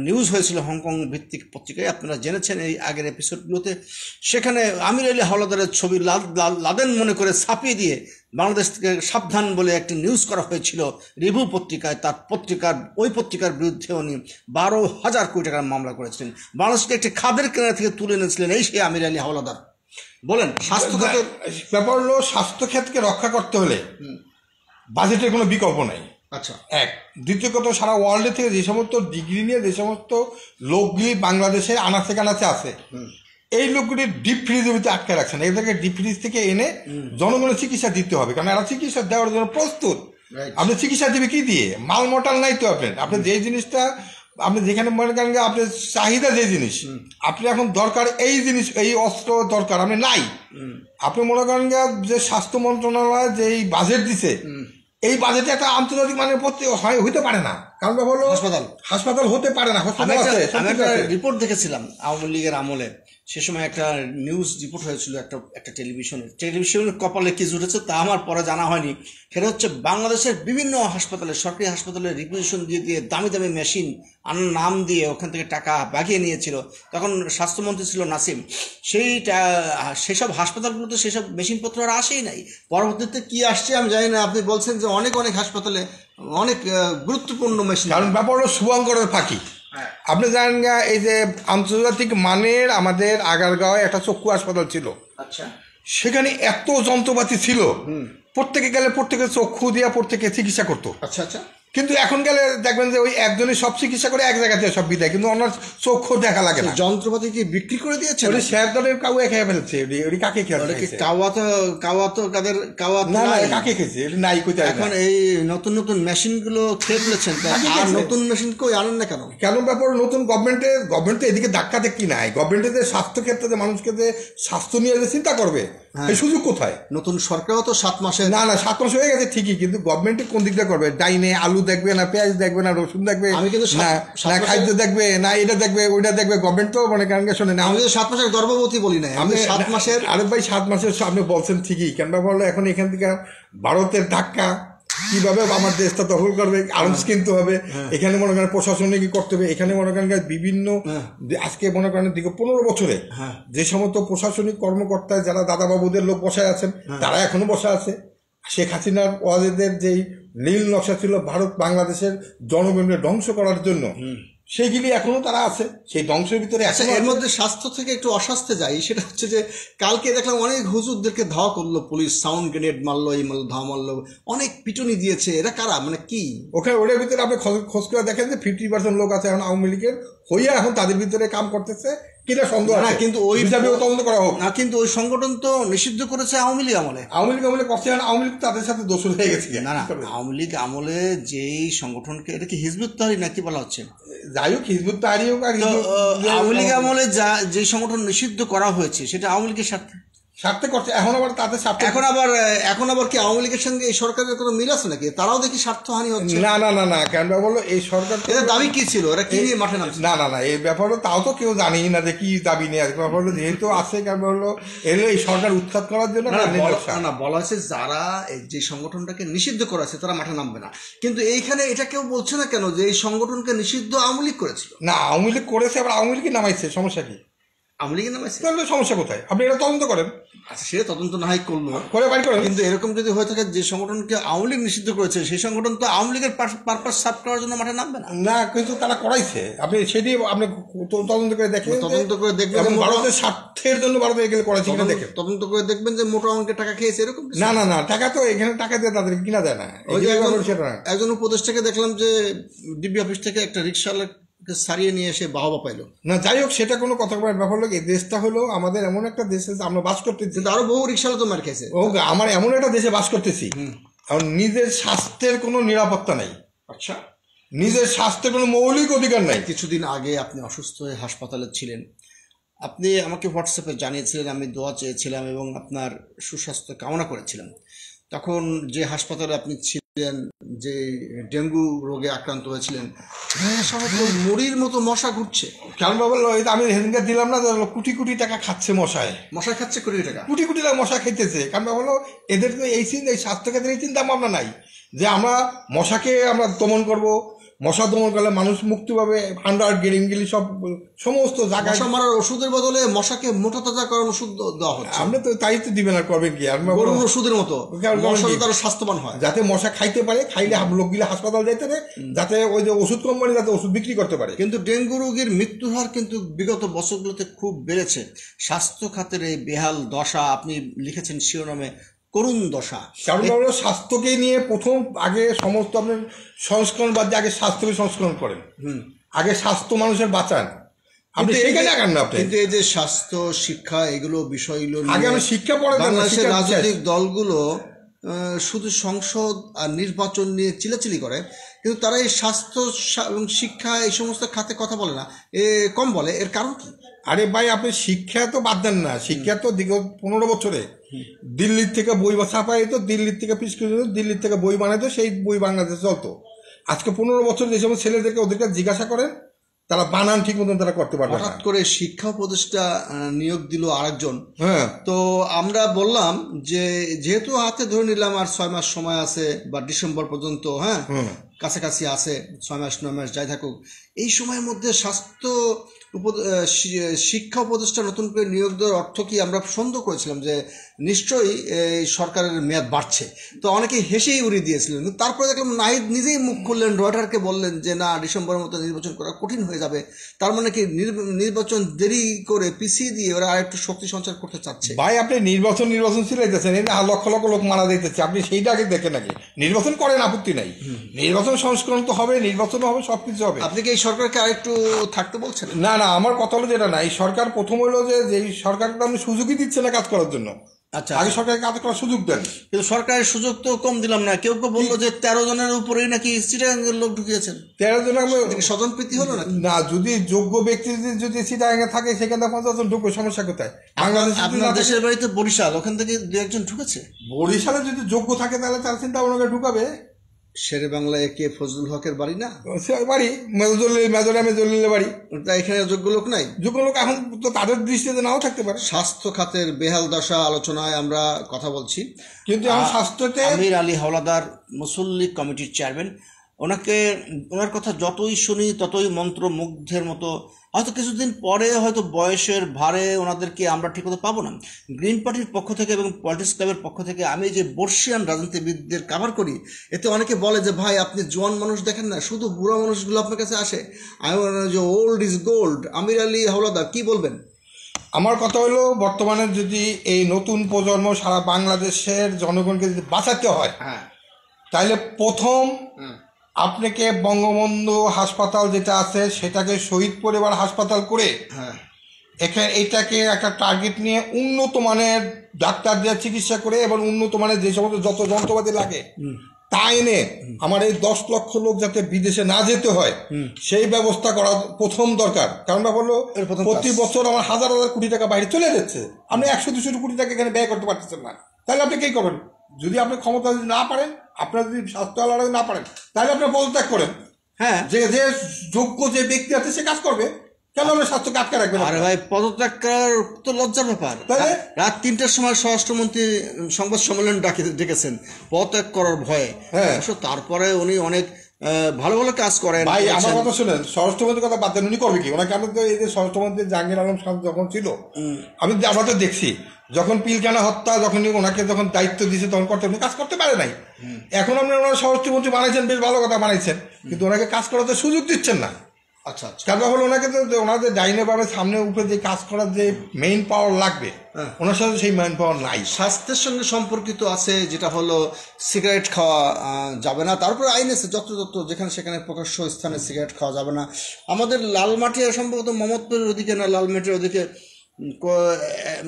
নিউজ হয়েছিল হংকং ভিত্তিক পত্রিকায়, আপনারা জেনেছেন এই আগের এপিসোডগুলোতে। সেখানে আমির আলী হাওলাদারের ছবি লাদেন মনে করে ছাপিয়ে দিয়ে বাংলাদেশ থেকে সাবধান বলে একটি নিউজ করা হয়েছিল রিভিউ পত্রিকায়। তার ওই পত্রিকার বিরুদ্ধে উনি 12,000 কোটি টাকার মামলা করেছিলেন। বাংলাদেশকে একটি খাদের কেনারা থেকে তুলে এনেছিলেন এই সেই আমির আলী হাওলাদার। বলেন, স্বাস্থ্য খাতের ব্যাপার হলো স্বাস্থ্য খাতকে রক্ষা করতে হলে বাজেটের কোনো বিকল্প নাই। আচ্ছা, দ্বিতীয় কথা, সারা ওয়ার্ল্ডে থেকে যে সমস্ত ডিগ্রি নিয়ে যে সমস্ত লোকগুলি বাংলাদেশে আনাচে কানাচে আছে, এই লোকগুলি ডিপ ফ্রিজের ভিতরে আটকে রাখছেন। এদেরকে ডিপ ফ্রিজ থেকে এনে জনগণের চিকিৎসা দিতে হবে, কারণ এরা চিকিৎসা দেওয়ার জন্য প্রস্তুত। আপনি চিকিৎসা দিবে কি দিয়ে? মাল মটাল নাই তো আপনার যে জিনিসটা আপনি যেখানে মনে করেন আপনার চাহিদা যে জিনিস, আপনি এখন দরকার এই জিনিস, এই অস্ত্র দরকার, আপনি নাই। আপনি মনে করেন যে স্বাস্থ্য মন্ত্রণালয় যে এই বাজেট দিছে, এই বাজেটে একটা আন্তর্জাতিক মানের হইতে পারে না। কারণ হলো হাসপাতাল হতে পারে না। আমি একটা রিপোর্ট দেখেছিলাম আওয়ামী লীগের আমলে, সে সময় একটা নিউজ রিপোর্ট হয়েছিল একটা টেলিভিশনের কপালে কি জুটেছে তা আমার পরে জানা হয়নি। সেটা হচ্ছে বাংলাদেশের বিভিন্ন হাসপাতালে, সরকারি হাসপাতালে রিকুইজিশন দিয়ে দামি দামি মেশিন আনার নাম দিয়ে ওখান থেকে টাকা বাগিয়ে নিয়েছিল। তখন স্বাস্থ্যমন্ত্রী ছিল নাসিম। সেসব হাসপাতালগুলোতে সেসব মেশিনপত্র আর আসেই নাই। পরবর্তীতে কি আসছে আমি জানি না। আপনি বলছেন যে অনেক হাসপাতালে অনেক গুরুত্বপূর্ণ মেশিন, কারণ ব্যাপার হলো শুভঙ্করের ফাঁকি। আপনি জানেন এই যে আন্তর্জাতিক মানের আমাদের আগারগাঁওয়ে একটা চক্ষু হাসপাতাল ছিল। আচ্ছা, সেখানে এত যন্ত্রপাতি ছিল, প্রত্যেকে গেলে প্রত্যেকে চক্ষু দিয়ে প্রত্যেকে চিকিৎসা করতো। আচ্ছা আচ্ছা, কিন্তু এখন গেলে দেখবেন যে ওই একজনই সব চিকিৎসা করে এক জায়গাতে সব বিদায়, কিন্তু ওনার চক্ষু দেখা লাগে না। যন্ত্রপাতি কি বিক্রি করে দিয়েছে? ওই শেয়ার দলের কাউয়ে খেয়ে ফেলছে, ওই কাকে খেয়েছে? কাওয়া তো কাদের কাওয়া না না, কাকে খেয়েছে এটা নাই কোথায়। এখন এই নতুন নতুন মেশিন গুলো খেয়ে ফেলেছেন, আর নতুন মেশিন কই আনেন না কেন? কেন ব্যাপার, নতুন গভর্নমেন্ট তো এদিকে ধাক্কা দেখি নাই। গভর্নমেন্টের যে স্বাস্থ্য ক্ষেত্রে যে মানুষকে যে স্বাস্থ্য নিয়ে যে চিন্তা করবে এই সুযোগ কোথায়? নতুন সরকারও তো 7 মাসে, না না 7 মাস হয়ে গেছে ঠিকই, কিন্তু গভর্নমেন্ট কোন দিকটা করবে? ডাইনে আলু দেখবে না, পেঁয়াজ দেখবে না, রসুন দেখবে না, খাদ্য দেখবে না, এটা দেখবে ওইটা দেখবে। গভর্নমেন্ট তো মানে কারণ শোনে না, আমি তো 7 মাসের গর্ভবতী বলি না, আমি 7 মাসের। আরে ভাই 7 মাসের আপনি বলছেন ঠিকই, কেন বললো এখন এখান থেকে ভারতের ধাক্কা কিভাবে আমার দেশটা দখল করবে, আর্মস কিনতে হবে, এখানে মনে করেন প্রশাসনিক করতে হবে, এখানে মনে করেন বিভিন্ন আজকে মনে করেন দিকে 15 বছরে যে সমস্ত প্রশাসনিক কর্মকর্তা যারা দাদাবাবুদের লোক বসায় আছেন তারা এখনো বসা আছে। শেখ হাসিনার ওয়াজেদের যেই নীল নকশা ছিল ভারত বাংলাদেশের জনগণকে ধ্বংস করার জন্য, সেইগুলি এখনো তারা আছে, সেই ধ্বংসের ভিতরে আছে। এর মধ্যে স্বাস্থ্য থেকে একটু অস্বাস্থ্যে যাই, সেটা হচ্ছে যে কালকে দেখলাম অনেক হুজুরদেরকে ধাওয়া করলো পুলিশ, সাউন্ড গ্রেনেড মারলো, এই মারলো, ধাওয়া মারলো, অনেক পিটুনি দিয়েছে। এরা কারা, মানে কি? ওখানে ওটার ভিতরে আপনি খোঁজ করে দেখেন যে 50% লোক আছে এখন আওয়ামী লীগের হইয়া এখন তাদের ভিতরে কাম করতেছে কিনা সন্দেহ আছে, কিন্তু ওই তদন্ত করা হোক। কিন্তু ওই সংগঠন তো নিষিদ্ধ করেছে আওয়ামী লীগ আমলে। আওয়ামী লীগ করছে, আওয়ামী লীগ তাদের সাথে দোষর হয়ে গেছে। না না, আওয়ামী লীগ আমলে যেই সংগঠনকে, এটা কি হিজবুত তাহরির নাকি বলা হচ্ছে? যাই হোক, হিজবুত তাহরির হোক আর আওয়ামী লীগ আমলে যে সংগঠন নিষিদ্ধ করা হয়েছে সেটা আওয়ামী লীগের স্বার্থে করছে, এখন আবার তাদের স্বার্থে। এখন আবার কি আওয়ামী লীগের সঙ্গে এই সরকারের কোনো মিল আছে নাকি? তারাও দেখি স্বার্থহানি হচ্ছে। না না না না, কেন বলো এই সরকার এদের দাবি কি ছিল, এরা কি নিয়ে মাঠে নামছে? না না না, এই ব্যাপারে তাও তো কেউ জানেই না যে কি দাবি নিয়ে আসবে। ব্যাপার হলো যেহেতু আছে, কেন বললো এলে এই সরকার উৎখাত করার জন্য না, বলা হয়েছে যারা যে সংগঠনটাকে নিষিদ্ধ করেছে তারা মাঠে নামবে না, কিন্তু এইখানে এটা কেউ বলছে না কেন যে এই সংগঠনকে নিষিদ্ধ আওয়ামী লীগ করেছিল? না, আওয়ামী লীগ করেছে, আবার আওয়ামী লীগ নামাইছে, সমস্যা কি? আওয়ামী লীগের নামাইছে, তাহলে সমস্যা কোথায়? আপনি এটা তদন্ত করেন। আচ্ছা, সেটা তদন্ত না হয় করলো, করে বাড়ি করেন। কিন্তু এরকম যদি হয়ে থাকে যে সংগঠনকে আওয়ামী লীগ নিষিদ্ধ করেছে সেই সংগঠন তো আওয়ামী লীগের পারপাস সার্ভ করার জন্য মাঠে নামবে না। না, কিন্তু তারা করাইছে, আপনি সেটি আপনি তদন্ত করে দেখেন, তদন্ত করে দেখবেন ভারতের স্বার্থের জন্য ভারতে এগুলো করেছে কিনা দেখেন, তদন্ত করে দেখবেন যে মোটা অঙ্কের টাকা খেয়েছে এরকম। না না না, টাকা তো এখানে টাকা দিয়ে তাদের কিনা দেয় না। একজন উপদেষ্টাকে দেখলাম যে ডিবি অফিস থেকে একটা রিক্সাওয়ালা সারিয়ে নিয়ে এসে বাহবা পাইলো। না, যাই হোক, সেটা কোনো কথা বলার ব্যাপার হলো, এই দেশটা হলো আমাদের এমন একটা দেশে আমরা বাস করতেছি, আরো বহু রিক্সাওয়ালা তো মার খেয়েছে। আমার এমন একটা দেশে বাস করতেছি, কারণ নিজের স্বাস্থ্যের কোনো নিরাপত্তা নাই। আচ্ছা, নিজের স্বাস্থ্যের কোনো মৌলিক অধিকার নাই। কিছুদিন আগে আপনি অসুস্থ হয়ে হাসপাতালে ছিলেন, আপনি আমাকে হোয়াটসঅ্যাপে জানিয়েছিলেন, আমি দোয়া চেয়েছিলাম এবং আপনার সুস্বাস্থ্য কামনা করেছিলাম। তখন যে হাসপাতালে আপনি ছিলেন, যে ডেঙ্গু রোগে আক্রান্ত হয়েছিলেন, মুড়ির মতো মশা ঘুরছে। কেন বললো, আমি হেদিনকে দিলাম না, কোটি কোটি টাকা খাচ্ছে মশায়, মশা খাচ্ছে কোটি টাকা, কোটি কোটি টাকা মশা খাইতেছে। কারণ বলো এদের তো এই স্বাস্থ্যক্ষেত্রে এই চিন্তা ভাবনা নাই যে আমরা মশাকে আমরা দমন করবো, মশা দমন করলে মানুষ মুক্তি পাবে, আন্ডার গেরিংগুলি সব সমস্ত জায়গায় মশা মারার ওষুধের বদলে মশাকে মোটা তাজা করার ওষুধ দেওয়া হচ্ছে। আপনি তো তাই তো দিবেন, আর করবেন কি? গরুর ওষুধের মতো তারা স্বাস্থ্যবান হয়, যাতে মশা খাইতে পারে, খাইলে লোকগুলো হাসপাতাল যাইতে পারে, যাতে ওই যে ওষুধ কোম্পানি যাতে ওষুধ বিক্রি করতে পারে। কিন্তু ডেঙ্গু রোগীর মৃত্যুর হার কিন্তু বিগত বছরগুলোতে খুব বেড়েছে। স্বাস্থ্য খাতের এই বেহাল দশা, আপনি লিখেছেন শিরোনামে করুণ দশা। কারণ হলো স্বাস্থ্যকে নিয়ে প্রথম আগে সমস্ত আপনার সংস্করণ বাদ দিয়ে আগে স্বাস্থ্যকে সংস্করণ করেন, আগে স্বাস্থ্য মানুষের বাঁচান। আপনি সেইখানে আগান না। কিন্তু এই যে স্বাস্থ্য, শিক্ষা, এগুলো বিষয়গুলো আগে আমি শিক্ষা পড়ে, বাংলাদেশের রাজনৈতিক দলগুলো শুধু সংসদ আর নির্বাচন নিয়ে চিলাচিলি করে, কিন্তু তারা এই স্বাস্থ্য এবং শিক্ষা এই সমস্ত খাতে কথা বলে না, কম বলে। এর কারণ কি? আরে ভাই, আপনি শিক্ষা তো বাদ দেন না, শিক্ষা তো বিগত 15 বছরে দিল্লির থেকে বই ছাপাই তো, দিল্লির থেকে দিল্লির থেকে বই বানাইতো, সেই বই বাংলাদেশে চলতো। আজকে 15 বছর যে সময় ছেলেদেরকে ওদেরকে জিজ্ঞাসা করেন, তারা বানান ঠিক মতন তারা করতে পারবে না। হঠাৎ করে শিক্ষা উপদেষ্টা নিয়োগ দিল আরেকজন। তো আমরা বললাম যে যেহেতু হাতে ধরে নিলাম আর 6 মাস সময় আছে, বা ডিসেম্বর পর্যন্ত, কাছাকাছি আছে, 6 মাস 9 মাস যাই থাকুক, এই সময়ের মধ্যে স্বাস্থ্য শিক্ষা উপদেষ্টা নতুন করে নিয়োগ দেওয়ার অর্থ কি? আমরা সন্দেহ করেছিলাম যে নিশ্চয়ই এই সরকারের মেয়াদ বাড়ছে, তো অনেকে হেসেই উড়িয়ে দিয়েছিলেন। কিন্তু তারপরে দেখলাম নাহিদ নিজেই মুখ খুললেন, রয়টারকে বললেন যে না, ডিসেম্বরের মতো নির্বাচন করা কঠিন হয়ে যাবে। তার মানে কি নির্বাচন দেরি করে পিছিয়ে দিয়ে ওরা আরেকটু শক্তি সঞ্চার করতে চাচ্ছে? ভাই, আপনি নির্বাচন চিলাইতেছেন, লক্ষ লক্ষ লোক মারা দিতেছে, আপনি সেইটা আগে দেখেন নাকি? নির্বাচন করেন, আপত্তি নাই, নির্বাচন নির্বাচন সংস্করণ তো হবে, নির্বাচন হবে, সবকিছু হবে। আপনি কি এই সরকারকে আরেকটু থাকতে বলছেন? না না, আমার কথা হলো যেটা না, এই সরকার প্রথম হলো যে যেই সরকারটা আপনি সুযোগই দিচ্ছে না কাজ করার জন্য। আচ্ছা, আগে সরকারকে কাজ করার সুযোগ দেন। কিন্তু সরকারের সুযোগ তো কম দিলাম না। কেউ কেউ বললো যে 13 জনের উপরেই নাকি চিটাগাঙ্গের লোক ঢুকিয়েছেন। 13 জন স্বজনপ্রীতি হলো না? না, যদি যোগ্য ব্যক্তি যদি চিটাগাঙ্গে থাকে সেখানে 50 জন ঢুকবে, সমস্যা কোথায়? আপনার দেশের বাড়িতে বরিশাল, ওখান থেকে 2-1 ঢুকেছে। বরিশালে যদি যোগ্য থাকে তাহলে তার চিন্তা ভাবনা ঢুকাবে। শেরে বাংলায় কে ফজলুল হকের বাড়ি না? বাড়ি মেজরের বাড়ি। তা এখানে যোগ্য লোক নাই? যোগ্য লোক এখন তো তাদের দৃষ্টিতে নাও থাকতে পারে। স্বাস্থ্য খাতের বেহাল দশা আলোচনায় আমরা কথা বলছি, কিন্তু এখন স্বাস্থ্যতে আমির আলী হাওলাদার মুসল্লি কমিটির চেয়ারম্যান, ওনার কথা যতই শুনি ততই মন্ত্রমুগ্ধের মতো। হয়তো কিছুদিন পরে হয়তো বয়সের ভারে ওনাদেরকে আমরা ঠিক মতো পাবো না। গ্রিন পার্টির পক্ষ থেকে এবং পলিটিক্স ক্লাবের পক্ষ থেকে আমি যে বর্ষিয়ান রাজনীতিবিদদের কাভার করি, এতে অনেকে বলে যে ভাই আপনি জোয়ান মানুষ দেখেন না, শুধু বুড়া মানুষগুলো আপনার কাছে আসে। আমি যে ওল্ড ইজ গোল্ড। আমির আলী হাওলাদার কি বলবেন? আমার কথা হলো, বর্তমানে যদি এই নতুন প্রজন্ম সারা বাংলাদেশের জনগণকে যদি বাঁচাতে হয়, তাহলে প্রথম আপনাকে বঙ্গবন্ধু হাসপাতাল যেটা আছে সেটাকে শহীদ পরিবার হাসপাতাল করে এখানে এইটাকে একটা টার্গেট নিয়ে উন্নত মানের ডাক্তার দিয়ে চিকিৎসা করে এবং উন্নত মানের যে সমস্ত যত যন্ত্রপাতি লাগে তা এনে আমার এই 10 লক্ষ লোক যাতে বিদেশে না যেতে হয় সেই ব্যবস্থা করা প্রথম দরকার। কারণটা হলো প্রতি বছর আমার হাজার হাজার কোটি টাকা বাইরে চলে যাচ্ছে, আপনি 100-200 কোটি টাকা এখানে ব্যয় করতে পারতেছেন না। তাহলে আপনি কি করবেন? যদি আপনি ক্ষমতা যদি না পারেন, আপনার যদি স্বাস্থ্য আলাদা না পারেন, তাহলে আপনি পদত্যাগ করেন। যে যে যোগ্য যে ব্যক্তি আছে সে কাজ করবে, কেন আপনি স্বাস্থ্যকে আটকে রাখবেন? আরে ভাই, পদত্যাগ করার তো লজ্জার ব্যাপার। রাত 3টার সময় স্বরাষ্ট্রমন্ত্রী সংবাদ সম্মেলন ডেকেছেন পদত্যাগ করার ভয়ে। তারপরে উনি অনেক ভালো ভালো কাজ করেন। ভাই আমার কথা শুনেন, স্বরাষ্ট্রমন্ত্রীর কথা বাদ দেন, উনি করবে কি? ওনাকে আমাদের এই যে স্বরাষ্ট্রমন্ত্রী জাহাঙ্গীর আলম খান যখন ছিল, আমরা তো দেখছি যখন পিলখানা হত্যা যখন ওনাকে যখন দায়িত্ব দিয়েছে তখন করতে উনি কাজ করতে পারে নাই। এখন আপনি ওনার স্বরাষ্ট্রমন্ত্রী বানাইছেন, বেশ ভালো কথা বানাইছেন, কিন্তু ওনাকে কাজ করাতে সুযোগ দিচ্ছেন না। আচ্ছা আচ্ছা, কারণ হলো ওনাকে তো ওনাদের ডাইনে পাবে সামনে উপরে যে কাজ করার যে মেইন পাওয়ার লাগবে, ওনার সাথে সেই মেইন পাওয়ার নাই। স্বাস্থ্যের সঙ্গে সম্পর্কিত আছে যেটা হলো সিগারেট খাওয়া যাবে না, তারপরে আইন আছে যত্র যেখানে সেখানে প্রকাশ্য স্থানে সিগারেট খাওয়া যাবে না। আমাদের লালমাটিয়া সম্ভবত মোহাম্মদপুরের ওদিকে না লালমাটির ওদিকে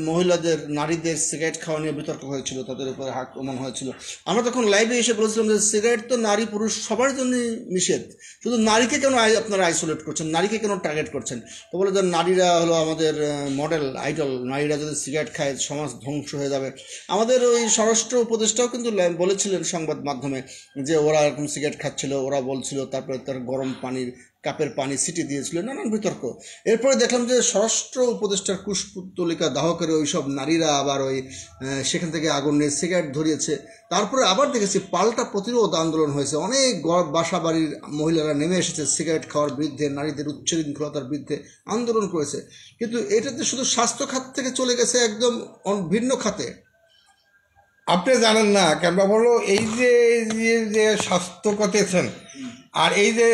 মহিলাদের নারীদের সিগারেট খাওয়া নিয়ে বিতর্ক হয়েছিল, তাদের উপরে আক্রমণ হয়েছিল। আমরা তখন লাইভে এসে বলেছিলাম যে সিগারেট তো নারী পুরুষ সবার জন্য নিষেধ, শুধু নারীকে কেন আপনারা আইসোলেট করছেন, নারীকে কেন টার্গেট করছেন? তো বলে যে নারীরা হলো আমাদের মডেল আইডল, নারীরা যদি সিগারেট খায় সমাজ ধ্বংস হয়ে যাবে। আমাদের ওই স্বরাষ্ট্র উপদেষ্টাও কিন্তু বলেছিলেন সংবাদ মাধ্যমে যে ওরা এরকম সিগারেট খাচ্ছিল, ওরা বলছিল, তারপরে তার গরম পানির কাপের পানি সিটি দিয়েছিল, নানান বিতর্ক। এরপরে দেখলাম যে স্বরাষ্ট্র উপদেষ্টার কুশপুত্তলিকা দাহ করে ওইসব নারীরা আবার ওই সেখান থেকে আগুন নিয়ে সিগারেট ধরিয়েছে। তারপরে আবার দেখেছি পাল্টা প্রতিরোধ আন্দোলন হয়েছে, অনেক বাসা বাড়ির মহিলারা নেমে এসেছে সিগারেট খাওয়ার বিরুদ্ধে, নারীদের উচ্ছৃঙ্খলতার বিরুদ্ধে আন্দোলন করেছে। কিন্তু এটাতে শুধু স্বাস্থ্য খাত থেকে চলে গেছে একদম ভিন্ন খাতে। আপনি জানেন না কেন বলো, এই যে স্বাস্থ্য করতেছেন আর এই যে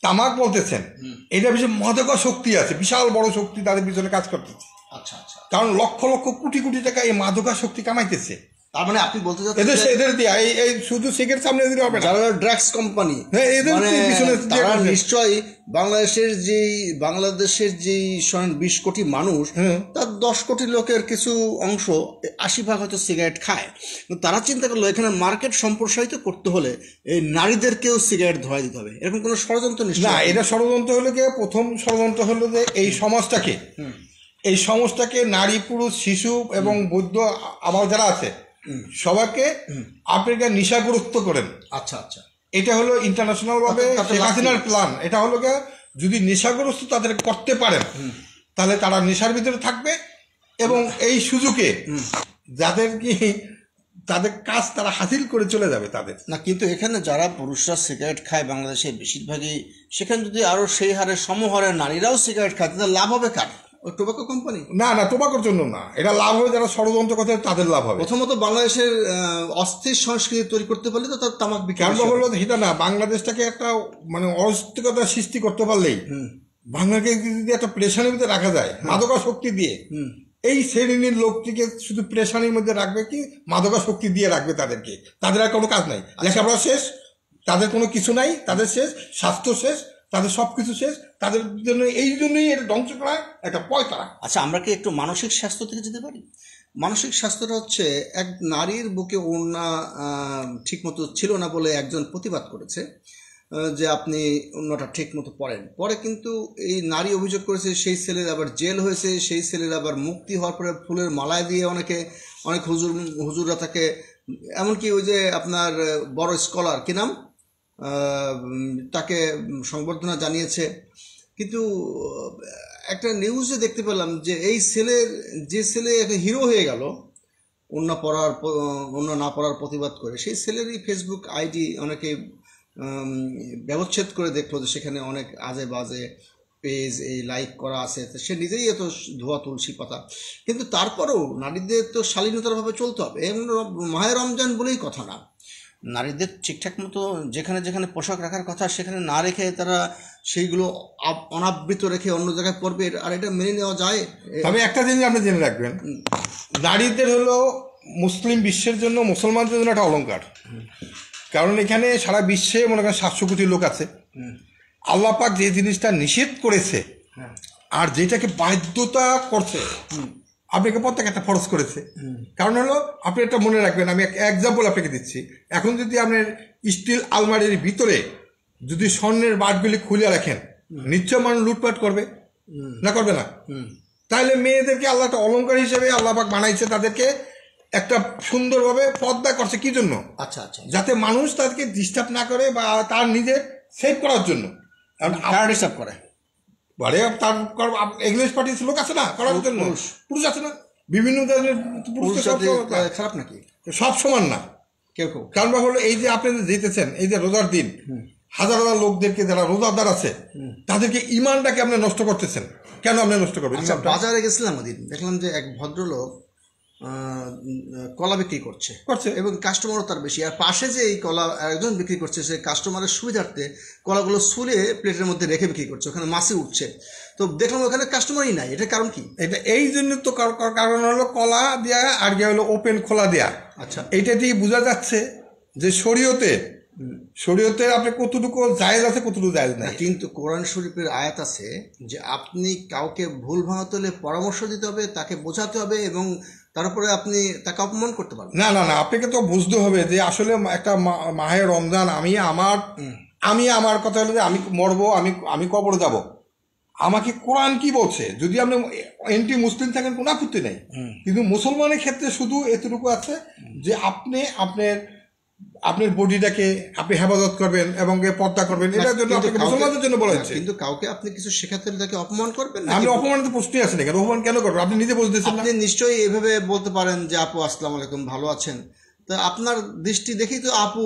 তামাক বলতেছেন, এটা বিষয়ে মাদকা শক্তি আছে, বিশাল বড় শক্তি তাদের পিছনে কাজ করতেছে। আচ্ছা আচ্ছা, কারণ লক্ষ লক্ষ কোটি কোটি টাকা এই মাদকা শক্তি কামাইতেছে। তার মানে আপনি বলতে চাচ্ছেন এদের দিয়ে এই শুধু সিগারেট সামনে দিলে হবে না, যারা ড্রাগস কোম্পানি তারা নিশ্চয়ই বাংলাদেশের যেই 20 কোটি মানুষ, তার 10 কোটি লোকের কিছু অংশ 80% হয়তো সিগারেট খায়। তারা চিন্তা করলো এখানে মার্কেট সম্প্রসারিত করতে হলে এই নারীদেরকেও সিগারেট ধরাই দিতে হবে, এরকম কোনো ষড়যন্ত্র নিশ্চয় না। এটা ষড়যন্ত্র হলো কি, প্রথম ষড়যন্ত্র হলো যে এই সমাজটাকে নারী পুরুষ শিশু এবং বৌদ্ধ আবার যারা আছে সবাইকে আপনাকে নেশাগ্রস্ত করেন। আচ্ছা আচ্ছা, এটা হলো ইন্টারন্যাশনাল ভাবে শেখ হাসিনার প্ল্যান। এটা হলো যদি নেশাগ্রস্ত তাদের করতে পারেন তাহলে তারা নেশার ভিতরে থাকবে এবং এই সুযোগে যাদের কি তাদের কাজ তারা হাসিল করে চলে যাবে তাদের না। কিন্তু এখানে যারা পুরুষরা সিগারেট খায় বাংলাদেশে বেশিরভাগই, সেখানে যদি আরো সেই হারে সমহারে নারীরাও সিগারেট খায় তাহলে লাভ হবে কার? ওই টোবাকো কোম্পানি? না না, টোবাকোর জন্য না, এটা লাভ হবে যারা ষড়যন্ত্র করতে তাদের লাভ হবে। প্রথমত বাংলাদেশের অস্থির সংস্কৃতি তৈরি করতে পারলে তো তার তামাক বিক্রি হলো এটা না, বাংলাদেশটাকে একটা মানে অস্থিরতা সৃষ্টি করতে পারলেই বাংলাকে যদি একটা প্রেশারের মধ্যে রাখা যায় মাদকা শক্তি দিয়ে, এই শ্রেণীর লোকটিকে শুধু প্রেশারের মধ্যে রাখবে কি মাদকা শক্তি দিয়ে রাখবে তাদেরকে, তাদের আর কোনো কাজ নাই, লেখাপড়া শেষ, তাদের কোনো কিছু নাই, তাদের শেষ, স্বাস্থ্য শেষ, তাদের সব কিছু শেষ, তাদের জন্য এই জন্যই এটা ধ্বংস করা একটা পয়সা। আচ্ছা, আমরা কি একটু মানসিক স্বাস্থ্য থেকে যেতে পারি? মানসিক স্বাস্থ্যটা হচ্ছে এক নারীর বুকে ওড়না ঠিকমতো ছিল না বলে একজন প্রতিবাদ করেছে যে আপনি ওড়নাটা ঠিক মতো পরেন, পরে কিন্তু এই নারী অভিযোগ করেছে সেই ছেলের আবার জেল হয়েছে, সেই ছেলের আবার মুক্তি হওয়ার পরে ফুলের মালায় দিয়ে অনেক হুজুররা তাকে, এমনকি ওই যে আপনার বড় স্কলার কি নাম, তাকে সংবর্ধনা জানিয়েছে। কিন্তু একটা নিউজে দেখতে পেলাম যে এই যে ছেলে একটা হিরো হয়ে গেল ওড়না না পড়ার প্রতিবাদ করে, সেই ছেলেরই ফেসবুক আইডি অনেকে ব্যবচ্ছেদ করে দেখলো যে সেখানে অনেক আজে বাজে পেজ এই লাইক করা আছে, সে নিজেই এত ধোয়া তুলসী পাতা। কিন্তু তারপরেও নারীদের তো শালীনতারভাবে চলতে হবে, এবং মাহে রমজান বলেই কথা না, নারীদের ঠিকঠাক মতো যেখানে যেখানে পোশাক রাখার কথা সেখানে না রেখে তারা সেইগুলো অনাবৃত রেখে অন্য জায়গায় পড়বে, আর এটা মেনে নেওয়া যায়? তবে একটা জিনিস আপনি জেনে রাখবেন, নারীদের হলো মুসলিম বিশ্বের জন্য, মুসলমানদের জন্য একটা অলঙ্কার। কারণ এখানে সারা বিশ্বে মনে করেন 700 কোটি লোক আছে। আল্লাহ পাক যে জিনিসটা নিষেধ করেছে আর যেটাকে বাধ্যতা করছে, আপনাকে প্রত্যেক একটা ফরজ করেছে। কারণ হলো আপনি একটা মনে রাখবেন, আমি এক এক্সাম্পল আপনাকে দিচ্ছি। এখন যদি আপনার স্টিল আলমারির ভিতরে যদি স্বর্ণের বাটগুলি খুলে রাখেন, নিশ্চয় মানুষ লুটপাট করবে না, করবে না? তাহলে মেয়েদেরকে আল্লাহ একটা অলঙ্কার হিসেবে আল্লাহ পাক বানাইছে, তাদেরকে একটা সুন্দরভাবে পর্দা করছে। কি জন্য? আচ্ছা আচ্ছা, যাতে মানুষ তাদেরকে ডিস্টার্ব না করে বা তার নিজের সেভ করার জন্য। ডিস্টার্ব করে বলে তার ইংলিশ পার্টির লোক আছে না করার জন্য, পুরুষ আছে না, বিভিন্ন ধরনের পুরুষ খারাপ নাকি? সব সমান না, কেউ কেউ। কারণ হলো এই যে আপনি জিতেছেন, এই যে রোজার দিন হাজার হাজার লোকদেরকে যারা রোজাদার আছে তাদেরকে ইমানটাকে আপনি নষ্ট করতেছেন। কেন আপনি নষ্ট করবেন? বাজারে গেছিলাম ওদিন, দেখলাম যে এক ভদ্রলোক কলা বিক্রি করছে এবং কাস্টমারও তার বেশি, আর পাশে যে এই কলা একজন বিক্রি করছে সে কাস্টমারের সুবিধার্থে কলাগুলো সুলে প্লেটের মধ্যে রেখে বিক্রি করছে, ওখানে মাছি উঠছে। তো দেখলাম ওখানে কাস্টমারই নাই। এটা কারণ কি? এটা এই জন্য তো কারণ হলো কলা দেয়া আর গিয়ে হলো ওপেন খোলা দেয়া। আচ্ছা, এইটা দিয়ে বোঝা যাচ্ছে যে শরীয়তে আপনি কতটুকু জায়েজ আছে, কতটুকু জায়েজ নাই। কিন্তু কোরআন শরীফের আয়াত আছে যে আপনি কাউকে ভুল ভাঙাতে হলে পরামর্শ দিতে হবে, তাকে বোঝাতে হবে, এবং তারপরে আপনি তাকে অপমান করতে পারবেন না। না না, আপনাকে তো বুঝতে হবে যে আসলে একটা মাহে রমজান, আমি আমার কথা হলো যে আমি মরবো, আমি কবরে যাব, আমাকে কোরআন কি বলছে? যদি আপনি এন্টি মুসলিম থাকেন কোনো আপত্তি নেই, কিন্তু মুসলমানের ক্ষেত্রে শুধু এতটুকু আছে যে আপনি আপনার বডিটাকে আপনি হেফাজত করবেন এবং পর্দা করবেন, এটার জন্য আপনাকে মুসলমানদের জন্য বলা হচ্ছে। কিন্তু কাউকে আপনি কিছু শেখাতে হলে তাকে অপমান করবেন না। আপনি অপমানের তো প্রশ্নই আসে না, কেন অপমান কেন করবেন? আপনি নিজে বুঝতেছেন না। আপনি নিশ্চয়ই এভাবে বলতে পারেন যে আপু আসসালামু আলাইকুম, ভালো আছেন? তা আপনার দৃষ্টি দেখেই তো আপু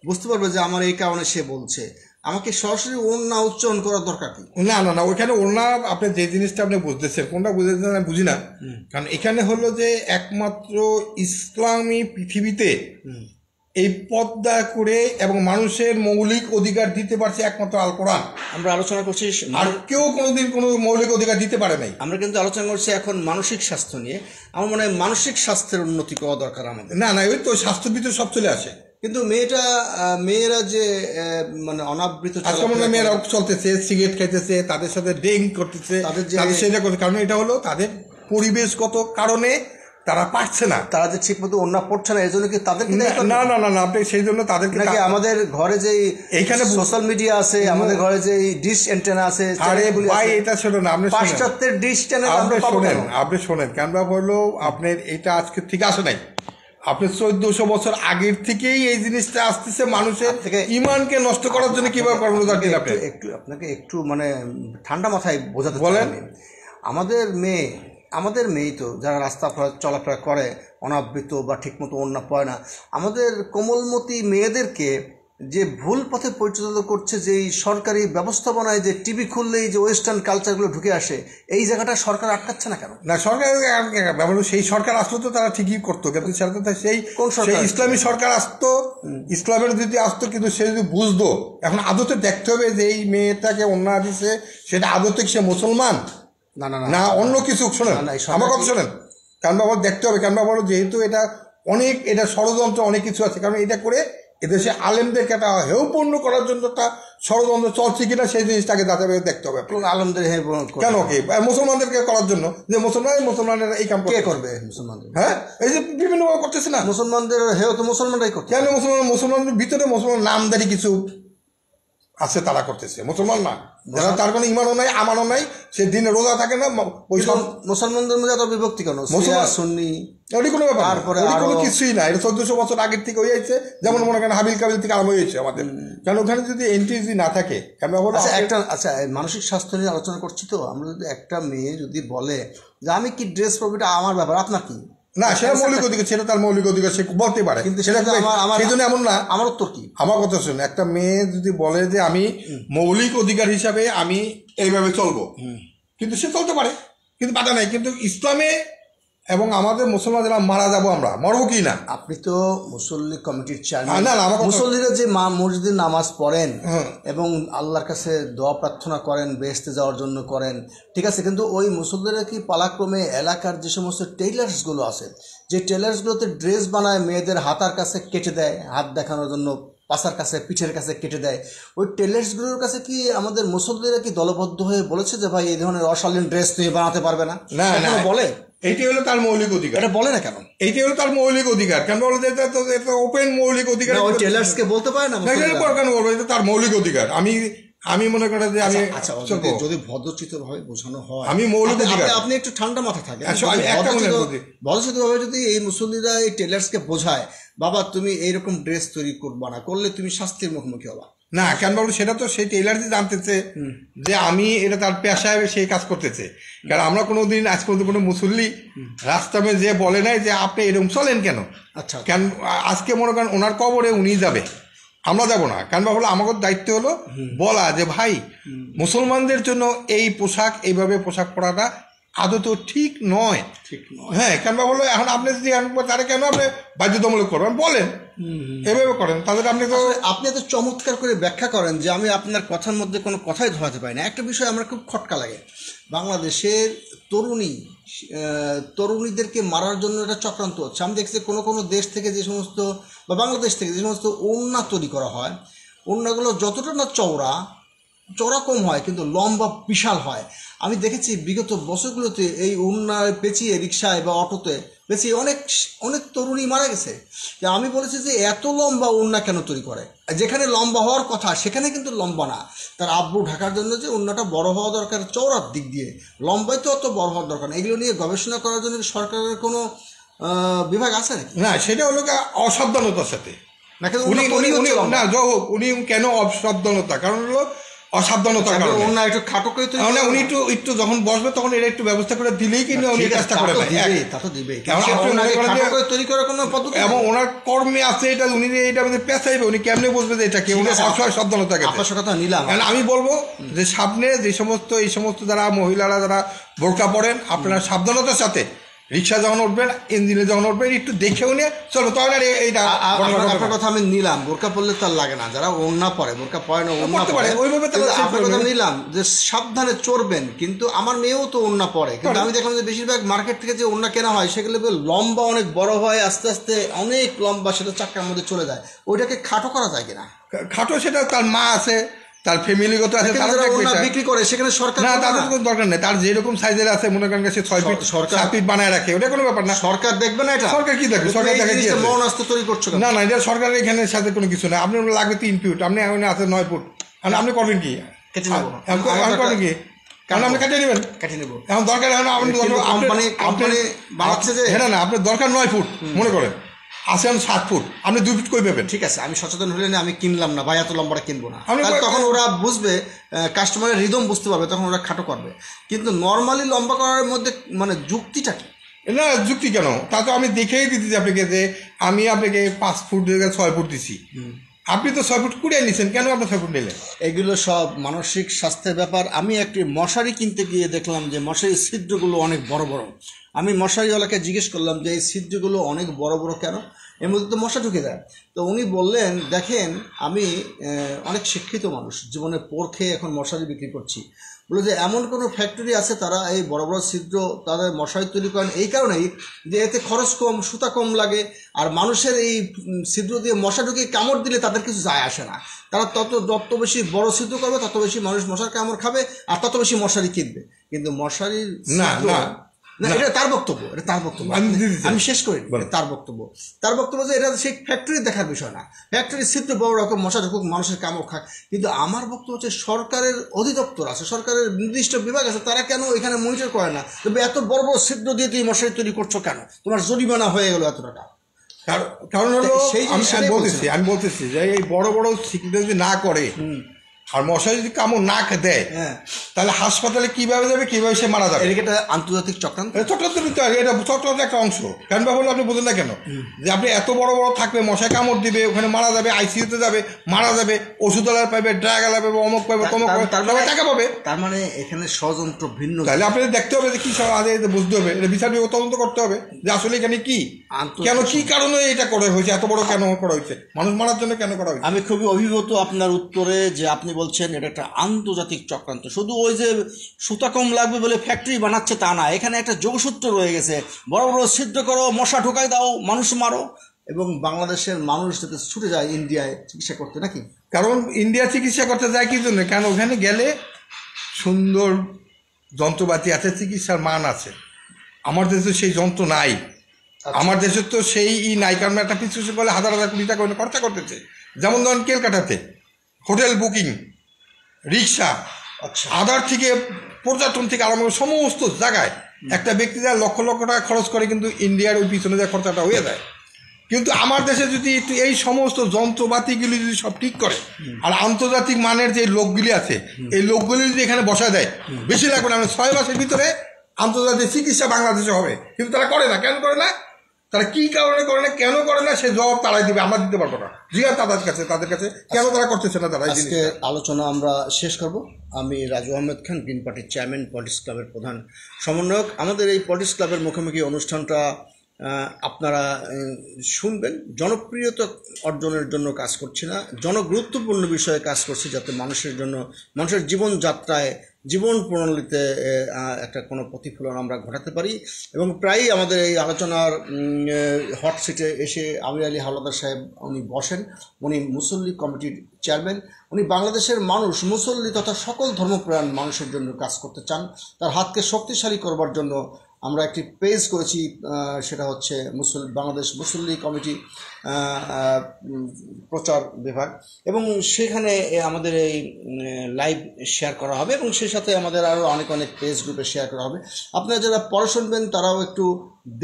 বুঝতে পারবে যে আমার এই কারণে সে বলছে। আমাকে সরাসরি ওড়না উচ্চারণ করার দরকার কি? না না না, ওইখানে ওড়না আপনি যে জিনিসটা আপনি বুঝতেছেন, কোনটা বুঝতেছেন আমি বুঝি না। কারণ এখানে হলো যে একমাত্র ইসলামী পৃথিবীতে এই পর্দা করে এবং মানুষের মৌলিক অধিকার দিতে পারছে একমাত্র আল কোরআন। আমরা আলোচনা করছি, আর কেউ কোনোদিন কোনো মৌলিক অধিকার দিতে পারে নাই। আমরা কিন্তু আলোচনা করছি এখন মানসিক স্বাস্থ্য নিয়ে। আমার মনে হয় মানসিক স্বাস্থ্যের উন্নতি করা দরকার আমাদের। না না, ওই তো স্বাস্থ্যের ভিতরে সব চলে আসে। কিন্তু মেয়েরা যে মানে অনাবৃত মেয়েরা চলতেছে, সিগারেট খাইতেছে, তাদের সাথে ড্রিঙ্ক করতেছে, তাদের সেটা করতে, কারণ এটা হলো তাদের পরিবেশগত কারণে তারা পারছে না, তারা যে ঠিক মতো ওড়না পড়ছে না, এই জন্য কি তাদের না না না না আপনি সেই জন্য তাদেরকে নাকি আমাদের ঘরে যে এইখানে সোশ্যাল মিডিয়া আছে, আমাদের ঘরে যে ডিশ অ্যান্টেনা আছে, আরে ভাই এটা ছিল না, আপনি পাশ্চাত্যের ডিশ চ্যানেল আপনি শোনেন কেন হলো আপনার এটা আজকে ঠিক আসে নাই, আপনি 1400 বছর আগের থেকেই এই জিনিসটা আসতেছে মানুষের ইমানকে নষ্ট করার জন্য। কিভাবে কর্মদার দিন আপনি আপনাকে একটু মানে ঠান্ডা মাথায় বোঝাতে বলেন। আমাদের মেয়ে তো যারা রাস্তা চলাফেরা করে অনাবৃত বা ঠিকমতো ওড়না পড়ে না, আমাদের কোমলমতি মেয়েদেরকে যে ভুল পথে পরিচালিত করছে, যে সরকারি ব্যবস্থাপনায় যে টিভি খুললেই যে ওয়েস্টার্ন কালচারগুলো ঢুকে আসে, এই জায়গাটা সরকার আটকাচ্ছে না কেন? না, সরকার সেই সরকার আসলো তো তারা ঠিকই করতো, কিন্তু সেই ইসলামী সরকার আসতো, ইসলামের যদি আসতো, কিন্তু সে যদি বুঝতো, এখন আদতে দেখতে হবে যে এই মেয়েটাকে ওড়না দিছে সেটা আদতে সে মুসলমান না না না অন্য কিছু। শোনেন আমার কথা শোনেন, কারণ বাবা দেখতে হবে, কারণ বাবা যেহেতু এটা ষড়যন্ত্র অনেক কিছু আছে, কারণ এটা করে এদেশে আলেমদেরকে একটা হেয়পূর্ণ করার জন্য একটা ষড়যন্ত্র চলছে কিনা সেই জিনিসটাকে যাচাই দেখতে হবে। কোন আলমদের কেন কি মুসলমানদেরকে করার জন্য, যে মুসলমানেরা এই কাম কে করবে? মুসলমানদের, হ্যাঁ, এই যে বিভিন্নভাবে করতেছে না, মুসলমানদের হেয় তো মুসলমানরাই করছে। কেন মুসলমানদের ভিতরে মুসলমান নামদারি কিছু আছে তারা করতেছে, মুসলমান না, যারা তার কোনো ইমানও নাই আমানও নাই, সে দিনে রোজা থাকে না, ওই সব মুসলমানদের মধ্যে এত বিভক্তি কেন? মুসলমান সুন্নি ওটি কোনো ব্যাপার, তারপরে কোনো কিছুই না। এটা 1400 বছর আগের থেকে হয়ে যাচ্ছে, যেমন মনে করেন হাবিল কাবিল থেকে আরম্ভ হয়েছে আমাদের। কারণ ওখানে যদি এন্ট্রি না থাকে, আচ্ছা মানসিক স্বাস্থ্য নিয়ে আলোচনা করছি তো আমরা, যদি একটা মেয়ে যদি বলে যে আমি কি ড্রেস পরবো, এটা আমার ব্যাপার, আপনার কি? না, সেটা মৌলিক অধিকার, সেটা তার মৌলিক অধিকার, সে বলতে পারে, কিন্তু সেটা সেই জন্য এমন না। আমার উত্তর কি? আমার কথা শুনে, একটা মেয়ে যদি বলে যে আমি মৌলিক অধিকার হিসাবে আমি এইভাবে চলবো, কিন্তু সে চলতে পারে, কিন্তু বাধা নাই। কিন্তু ইসলামে এবং আমাদের মুসলমান যারা মারা যাবো, আমরা মরবো কি না? আপনি তো মুসল্লি কমিটির চেয়ারম্যান, না, মুসল্লিরা যে মসজিদে নামাজ পড়েন এবং আল্লাহর কাছে দোয়া প্রার্থনা করেন, বেহেশতে যাওয়ার জন্য করেন, ঠিক আছে, কিন্তু ওই মুসল্লিরা কি পালাক্রমে এলাকার যে সমস্ত টেইলার্সগুলো আছে, যে টেইলার্সগুলোতে ড্রেস বানায়, মেয়েদের হাতার কাছে কেটে দেয়, হাত দেখানোর জন্য পাশার কাছে, পিঠের কাছে কেটে দেয়, ওই টেইলার্সগুলোর কাছে কি আমাদের মুসল্লিরা কি দলবদ্ধ হয়ে বলেছে যে ভাই এই ধরনের অশালীন ড্রেস তুমি বানাতে পারবে না? না, বলে এইটাই হলো তার মৌলিক অধিকার। এটা বলে না কেন? এইটাই হলো তার মৌলিক অধিকার। কেন বলে যে এটা ওপেন মৌলিক অধিকার, ওই টেইলার্সকে বলতে পারে না? কেন বলবো? এটা তার মৌলিক অধিকার। আমি মনে করি যে আমি যদি ভদ্রচিত ভাবে বোঝানো হয়, আমি মৌলিক অধিকার, আপনি একটু ঠান্ডা মাথা থাকেন, ভদ্রচিত ভাবে যদি এই মুসল্লিরা এই টেইলার্সকে বোঝায়, বাবা তুমি এইরকম ড্রেস তৈরি করবা না, করলে তুমি শাস্তির মুখোমুখি হবা। না, কেন বলবো? সেটা তো সেই টেইলারই জানতেছে যে আমি এটা তার পেশায় সেই কাজ করতেছে। কারণ আমরা কোনোদিন আজ পর্যন্ত কোনো মুসল্লি রাস্তামে যে বলে নাই যে আপনি এরকম চলেন কেন। আচ্ছা, কেন আজকে মনে করেন ওনার কবরে উনি যাবে, আমরা যাব না। কেন হলো আমাদের দায়িত্ব হলো বলা যে ভাই মুসলমানদের জন্য এই পোশাক, এইভাবে পোশাক পরাটা আদত ঠিক নয়। হ্যাঁ, কেন হলো এখন আপনি যদি তারা কেন আপনি বাধ্যতামূলক করবেন বলেন, এভাবে করেন, তাদের আপনি এত চমৎকার করে ব্যাখ্যা করেন যে আমি আপনার কথার মধ্যে কোনো কথাই ধরাতে পারি না। একটা বিষয় আমার খুব খটকা লাগে, বাংলাদেশের তরুণীদেরকে মারার জন্য একটা চক্রান্ত হচ্ছে। আমি দেখছি কোনো কোনো দেশ থেকে যে সমস্ত, বা বাংলাদেশ থেকে যে সমস্ত ওড়না তৈরি করা হয়, ওড়নাগুলো যতটা না চওড়া কম হয় কিন্তু লম্বা বিশাল হয়। আমি দেখেছি বিগত বছরগুলোতে এই ওড়নায় পেঁচিয়ে রিক্সায় বা অটোতে পেঁচিয়ে অনেক তরুণী মারা গেছে। আমি বলেছি যে এত লম্বা ওড়না কেন তৈরি করে? যেখানে লম্বা হওয়ার কথা সেখানে কিন্তু লম্বা না। তার আব্রু ঢাকার জন্য যে ওড়নাটা বড় হওয়া দরকার চওড়ার দিক দিয়ে, লম্বায় তো অত বড় হওয়ার দরকার না। এগুলো নিয়ে গবেষণা করার জন্য সরকারের কোনো বিভাগ আছে নাকি? না, সেটা হলো অসাবধানতার সাথে। উনি কেন অসাবধানতা? কারণ হলো অসাবধানতার কারণে। একটু খাটো করে উনি একটু যখন বসবে তখন এটা একটু ব্যবস্থা করে দিলেই কিন্তু উনি চেষ্টা করে এবং ওনার কর্মে আছে এটা, উনি এটা পেঁচাইবে, উনি কেমনে বসবে যে এটা কেউ সাবধানতা। আমি বলবো যে সামনে যে সমস্ত এই সমস্ত যারা মহিলারা যারা বোরকা পরেন, আপনারা সাবধানতার সাথে রিক্সা যখন উঠবেন, ইঞ্জিনে যখন উঠবেন, একটু দেখেও নিয়ে চলো। তখন এইটা আপনার কথা আমি নিলাম, বোরকা পরলে তার লাগে না, যারা ওড়না পরে, বোরকা পরে না ওড়না পরে, ওইভাবে আপনার কথা নিলাম যে সাবধানে চড়বেন। কিন্তু আমার মেয়েও তো ওড়না পরে, কিন্তু আমি দেখলাম যে বেশিরভাগ মার্কেট থেকে যে ওড়না কেনা হয় সেগুলো লম্বা অনেক বড় হয়, আস্তে আস্তে অনেক লম্বা, সেটা চাকার মধ্যে চলে যায়। ওইটাকে খাটো করা যায় কিনা? খাটো সেটা তার মা আছে, তার ফ্যামিলিগত আছে, বিক্রি করে, সেখানে সরকার না, তাদের কোনো দরকার নেই। তার যেরকম সাইজের আছে মনে করেন সে 6 ফিট 7 ফিট বানায় রাখে, ওটা কোনো ব্যাপার না। সরকার দেখবে না এটা? সরকার কি দেখবে? সরকার দেখে কি মরণাস্ত্র তৈরি করছে না, এটা সরকারের এখানে সাথে কোনো কিছু না। আপনি লাগবে 3 ফিট, আপনি এখন আছে 9 ফুট, আপনি করবেন কি? করবেন কি? কারণ আপনি কেটে নেবেন, এখন দরকার না, আপনার দরকার 9 ফুট মনে করেন, আসেন 7 ফুট, আপনি 2 ফিট কই পাবেন? ঠিক আছে, আমি সচেতন হলে না, আমি কিনলাম না ভাই, এত লম্বাটা কিনবো না। তখন ওরা বুঝবে, কাস্টমারের রিদম বুঝতে পারবে, তখন ওরা খাটো করবে। কিন্তু নর্মালি লম্বা করার মধ্যে মানে যুক্তিটা কি? না, যুক্তি কেন? তা তো আমি দেখেই দিতেছি আপনাকে যে আমি আপনাকে 5 ফুট 6 ফুট দিছি, আপনি তো 6 ফুট কুড়িয়ে নিচ্ছেন, কেন আপনি 6 ফুট নিলেন? এগুলো সব মানসিক স্বাস্থ্যের ব্যাপার। আমি একটি মশারি কিনতে গিয়ে দেখলাম যে মশারির ছিদ্রগুলো অনেক বড় বড়। আমি মশারিওয়ালাকে জিজ্ঞেস করলাম যে এই ছিদ্রগুলো অনেক বড় বড় কেন? এর মধ্যে তো মশা ঢুকে যায়। তো উনি বললেন, দেখেন আমি অনেক শিক্ষিত মানুষ, জীবনে পর খেয়ে এখন মশারি বিক্রি করছি। বলে যে এমন কোনো ফ্যাক্টরি আছে তারা এই বড় বড় ছিদ্র তাদের মশারি তৈরি করেন এই কারণেই যে এতে খরচ কম, সুতা কম লাগে, আর মানুষের এই ছিদ্র দিয়ে মশা ঢুকিয়ে কামড় দিলে তাদের কিছু যায় আসে না। তারা যত বেশি বড় ছিদ্র করবে তত বেশি মানুষ মশার কামড় খাবে আর তত বেশি মশারি কিনবে। কিন্তু মশারির না এটা তার বক্তব্য, আমি শেষ করি। তার বক্তব্য যে এটা সেই ফ্যাক্টরি দেখার বিষয় না, ফ্যাক্টরির ছিদ্র বড় রকম মশা ঢুকুক, মানুষের কামড় খায়। কিন্তু আমার বক্তব্য হচ্ছে সরকারের অধিদপ্তর আছে, সরকারের নির্দিষ্ট বিভাগ আছে, তারা কেন এখানে মনিটর করে না? তবে এত বড় বড় ছিদ্র দিয়ে তুমি মশারি তৈরি করছো কেন? তোমার জরিমানা হয়ে গেল এত টাকা। কারণ হলো আমি বলতেছি যে এই বড় বড় ছিদ্র যদি না করে আর মশারি যদি কামড় না দেয় তাহলে হাসপাতালে কিভাবে যাবে, কিভাবে সে মারা যাবে? এটা আন্তর্জাতিক চক্রান্ত। এটা চক্রান্তের একটা অংশ। কেন বললো আপনি বোঝেন না কেন? যে আপনি এত বড় বড় থাকবে, মশাই কামড় দিবে, ওখানে মারা যাবে, আইসিইউতে যাবে, মারা যাবে, ওষুধ আলার পাবে, ড্রাগ আলার পাবে, অমুক পাবে, তমুক পাবে, টাকা পাবে। তার মানে এখানে ষড়যন্ত্র ভিন্ন। তাহলে আপনাদের দেখতে হবে যে কি সব আগে বুঝতে হবে, এটা বিচার তদন্ত করতে হবে যে আসলে এখানে কি, কেন, কি কারণে এটা করা হয়েছে, এত বড় কেন করা হয়েছে, মানুষ মারার জন্য কেন করা হয়েছে। আমি খুবই অভিভূত আপনার উত্তরে যে আপনি বলছেন এটা একটা আন্তর্জাতিক চক্রান্ত। শুধু ওই যে সুতা কম লাগবে বলে ফ্যাক্টরি বানাচ্ছে তা না, এখানে একটা যোগসূত্র রয়ে গেছে। বড় বড় ছিদ্র করো, মশা ঢোকাই দাও, মানুষ মারো, এবং বাংলাদেশের মানুষ যাতে ছুটে যায় ইন্ডিয়ায় চিকিৎসা করতে। নাকি? কারণ ইন্ডিয়া চিকিৎসা করতে যায় কি জন্য? কারণ ওখানে গেলে সুন্দর যন্ত্রপাতি আছে, চিকিৎসার মান আছে। আমার দেশে সেই যন্ত্র নাই, আমার দেশে তো সেই নাই। কারণ একটা প্রেসক্রিপশন বলে হাজার হাজার কোটি টাকা খরচা করতেছে। যেমন ধরেন ক্যালকাটাতে হোটেল বুকিং, রিক্সা, আধার থেকে পর্যটন থেকে আরম্ভ করে সমস্ত জায়গায় একটা ব্যক্তি যা লক্ষ লক্ষ টাকা খরচ করে, কিন্তু ইন্ডিয়ার ওই পিছনে যা খরচাটা হয়ে যায়। কিন্তু আমার দেশে যদি একটু এই সমস্ত যন্ত্রপাতিগুলি যদি সব ঠিক করে আর আন্তর্জাতিক মানের যে লোকগুলি আছে এই লোকগুলি যদি এখানে বসা দেয়, বেশি লাগবে না, 6 মাসের ভিতরে আন্তর্জাতিক চিকিৎসা বাংলাদেশে হবে। কিন্তু তারা করে না। কেন করে না? তারা কি কারণে করে না, কেন করে না, সে জবাব তারাই দিবে, আমরা দিতে পারবো না। জিজ্ঞাসা তাদের কাছে কেন তারা করতেছে না। তারা আজকে আলোচনা আমরা শেষ করব। আমি রাজু আহমেদ খান, গ্রিন পার্টির চেয়ারম্যান, পলিটিক্স ক্লাবের প্রধান সমন্বয়ক। আমাদের এই পলিটিক্স ক্লাবের মুখোমুখি অনুষ্ঠানটা আপনারা শুনবেন। জনপ্রিয়তা অর্জনের জন্য কাজ করছি না, জনগুরুত্বপূর্ণ বিষয়ে কাজ করছি, যাতে মানুষের জন্য, মানুষের জীবনযাত্রায়, জীবন প্রণালীতে একটা কোনো প্রতিফলন আমরা ঘটাতে পারি। এবং প্রায়ই আমাদের এই আলোচনার হট সিটে এসে আমির আলী হাওলাদার সাহেব উনি বসেন। উনি মুসল্লি কমিটির চেয়ারম্যান। উনি বাংলাদেশের মানুষ, মুসল্লি তথা সকল ধর্মপ্রাণ মানুষের জন্য কাজ করতে চান। তার হাতকে শক্তিশালী করবার জন্য আমরা একটি পেজ করেছি, সেটা হচ্ছে বাংলাদেশ মুসল্লি কমিটি প্রচার বিভাগ, এবং সেখানে আমাদের এই লাইভ শেয়ার করা হবে এবং সেই সাথে আমাদের আরও অনেক পেজ গ্রুপে শেয়ার করা হবে। আপনারা যারা পড়া শুনবেন তারাও একটু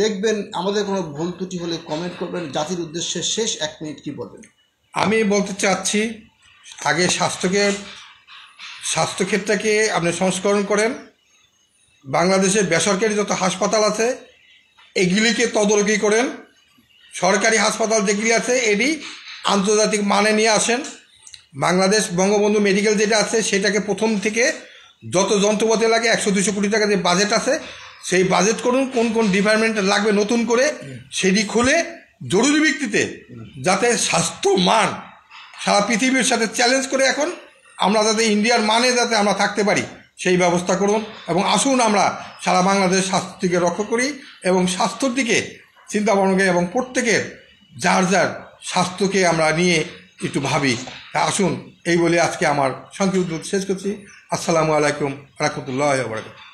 দেখবেন, আমাদের কোনো ভুল ত্রুটি হলে কমেন্ট করবেন। জাতির উদ্দেশ্যে শেষ 1 মিনিট কি বলবেন? আমি বলতে চাচ্ছি, আগে স্বাস্থ্যক্ষেত্রকে আপনি সংস্করণ করেন। বাংলাদেশের বেসরকারি যত হাসপাতাল আছে এগুলিকে তদারকি করেন। সরকারি হাসপাতাল যেগুলি আছে এটি আন্তর্জাতিক মানে নিয়ে আসেন। বাংলাদেশ বঙ্গবন্ধু মেডিকেল যেটা আছে সেটাকে প্রথম থেকে যত যন্ত্রপাতি লাগে 100-200 কোটি টাকা যে বাজেট আছে সেই বাজেট করুন, কোন কোন ডিপার্টমেন্ট লাগবে নতুন করে সেটি খুলে জরুরি ভিত্তিতে যাতে স্বাস্থ্য মান সারা পৃথিবীর সাথে চ্যালেঞ্জ করে এখন আমরা যাতে ইন্ডিয়ার মানে যাতে আমরা থাকতে পারি সেই ব্যবস্থা করুন। এবং আসুন আমরা সারা বাংলাদেশ স্বাস্থ্যকে রক্ষা করি এবং স্বাস্থ্যর দিকে চিন্তা ভাবনা করি এবং প্রত্যেকের যার যার স্বাস্থ্যকে আমরা নিয়ে একটু ভাবি। আসুন এই বলে আজকে আমার সংক্ষিপ্ত শেষ করছি। আসসালামু আলাইকুম রাহমাতুল্লাহি ওয়া বারাকাতুহু।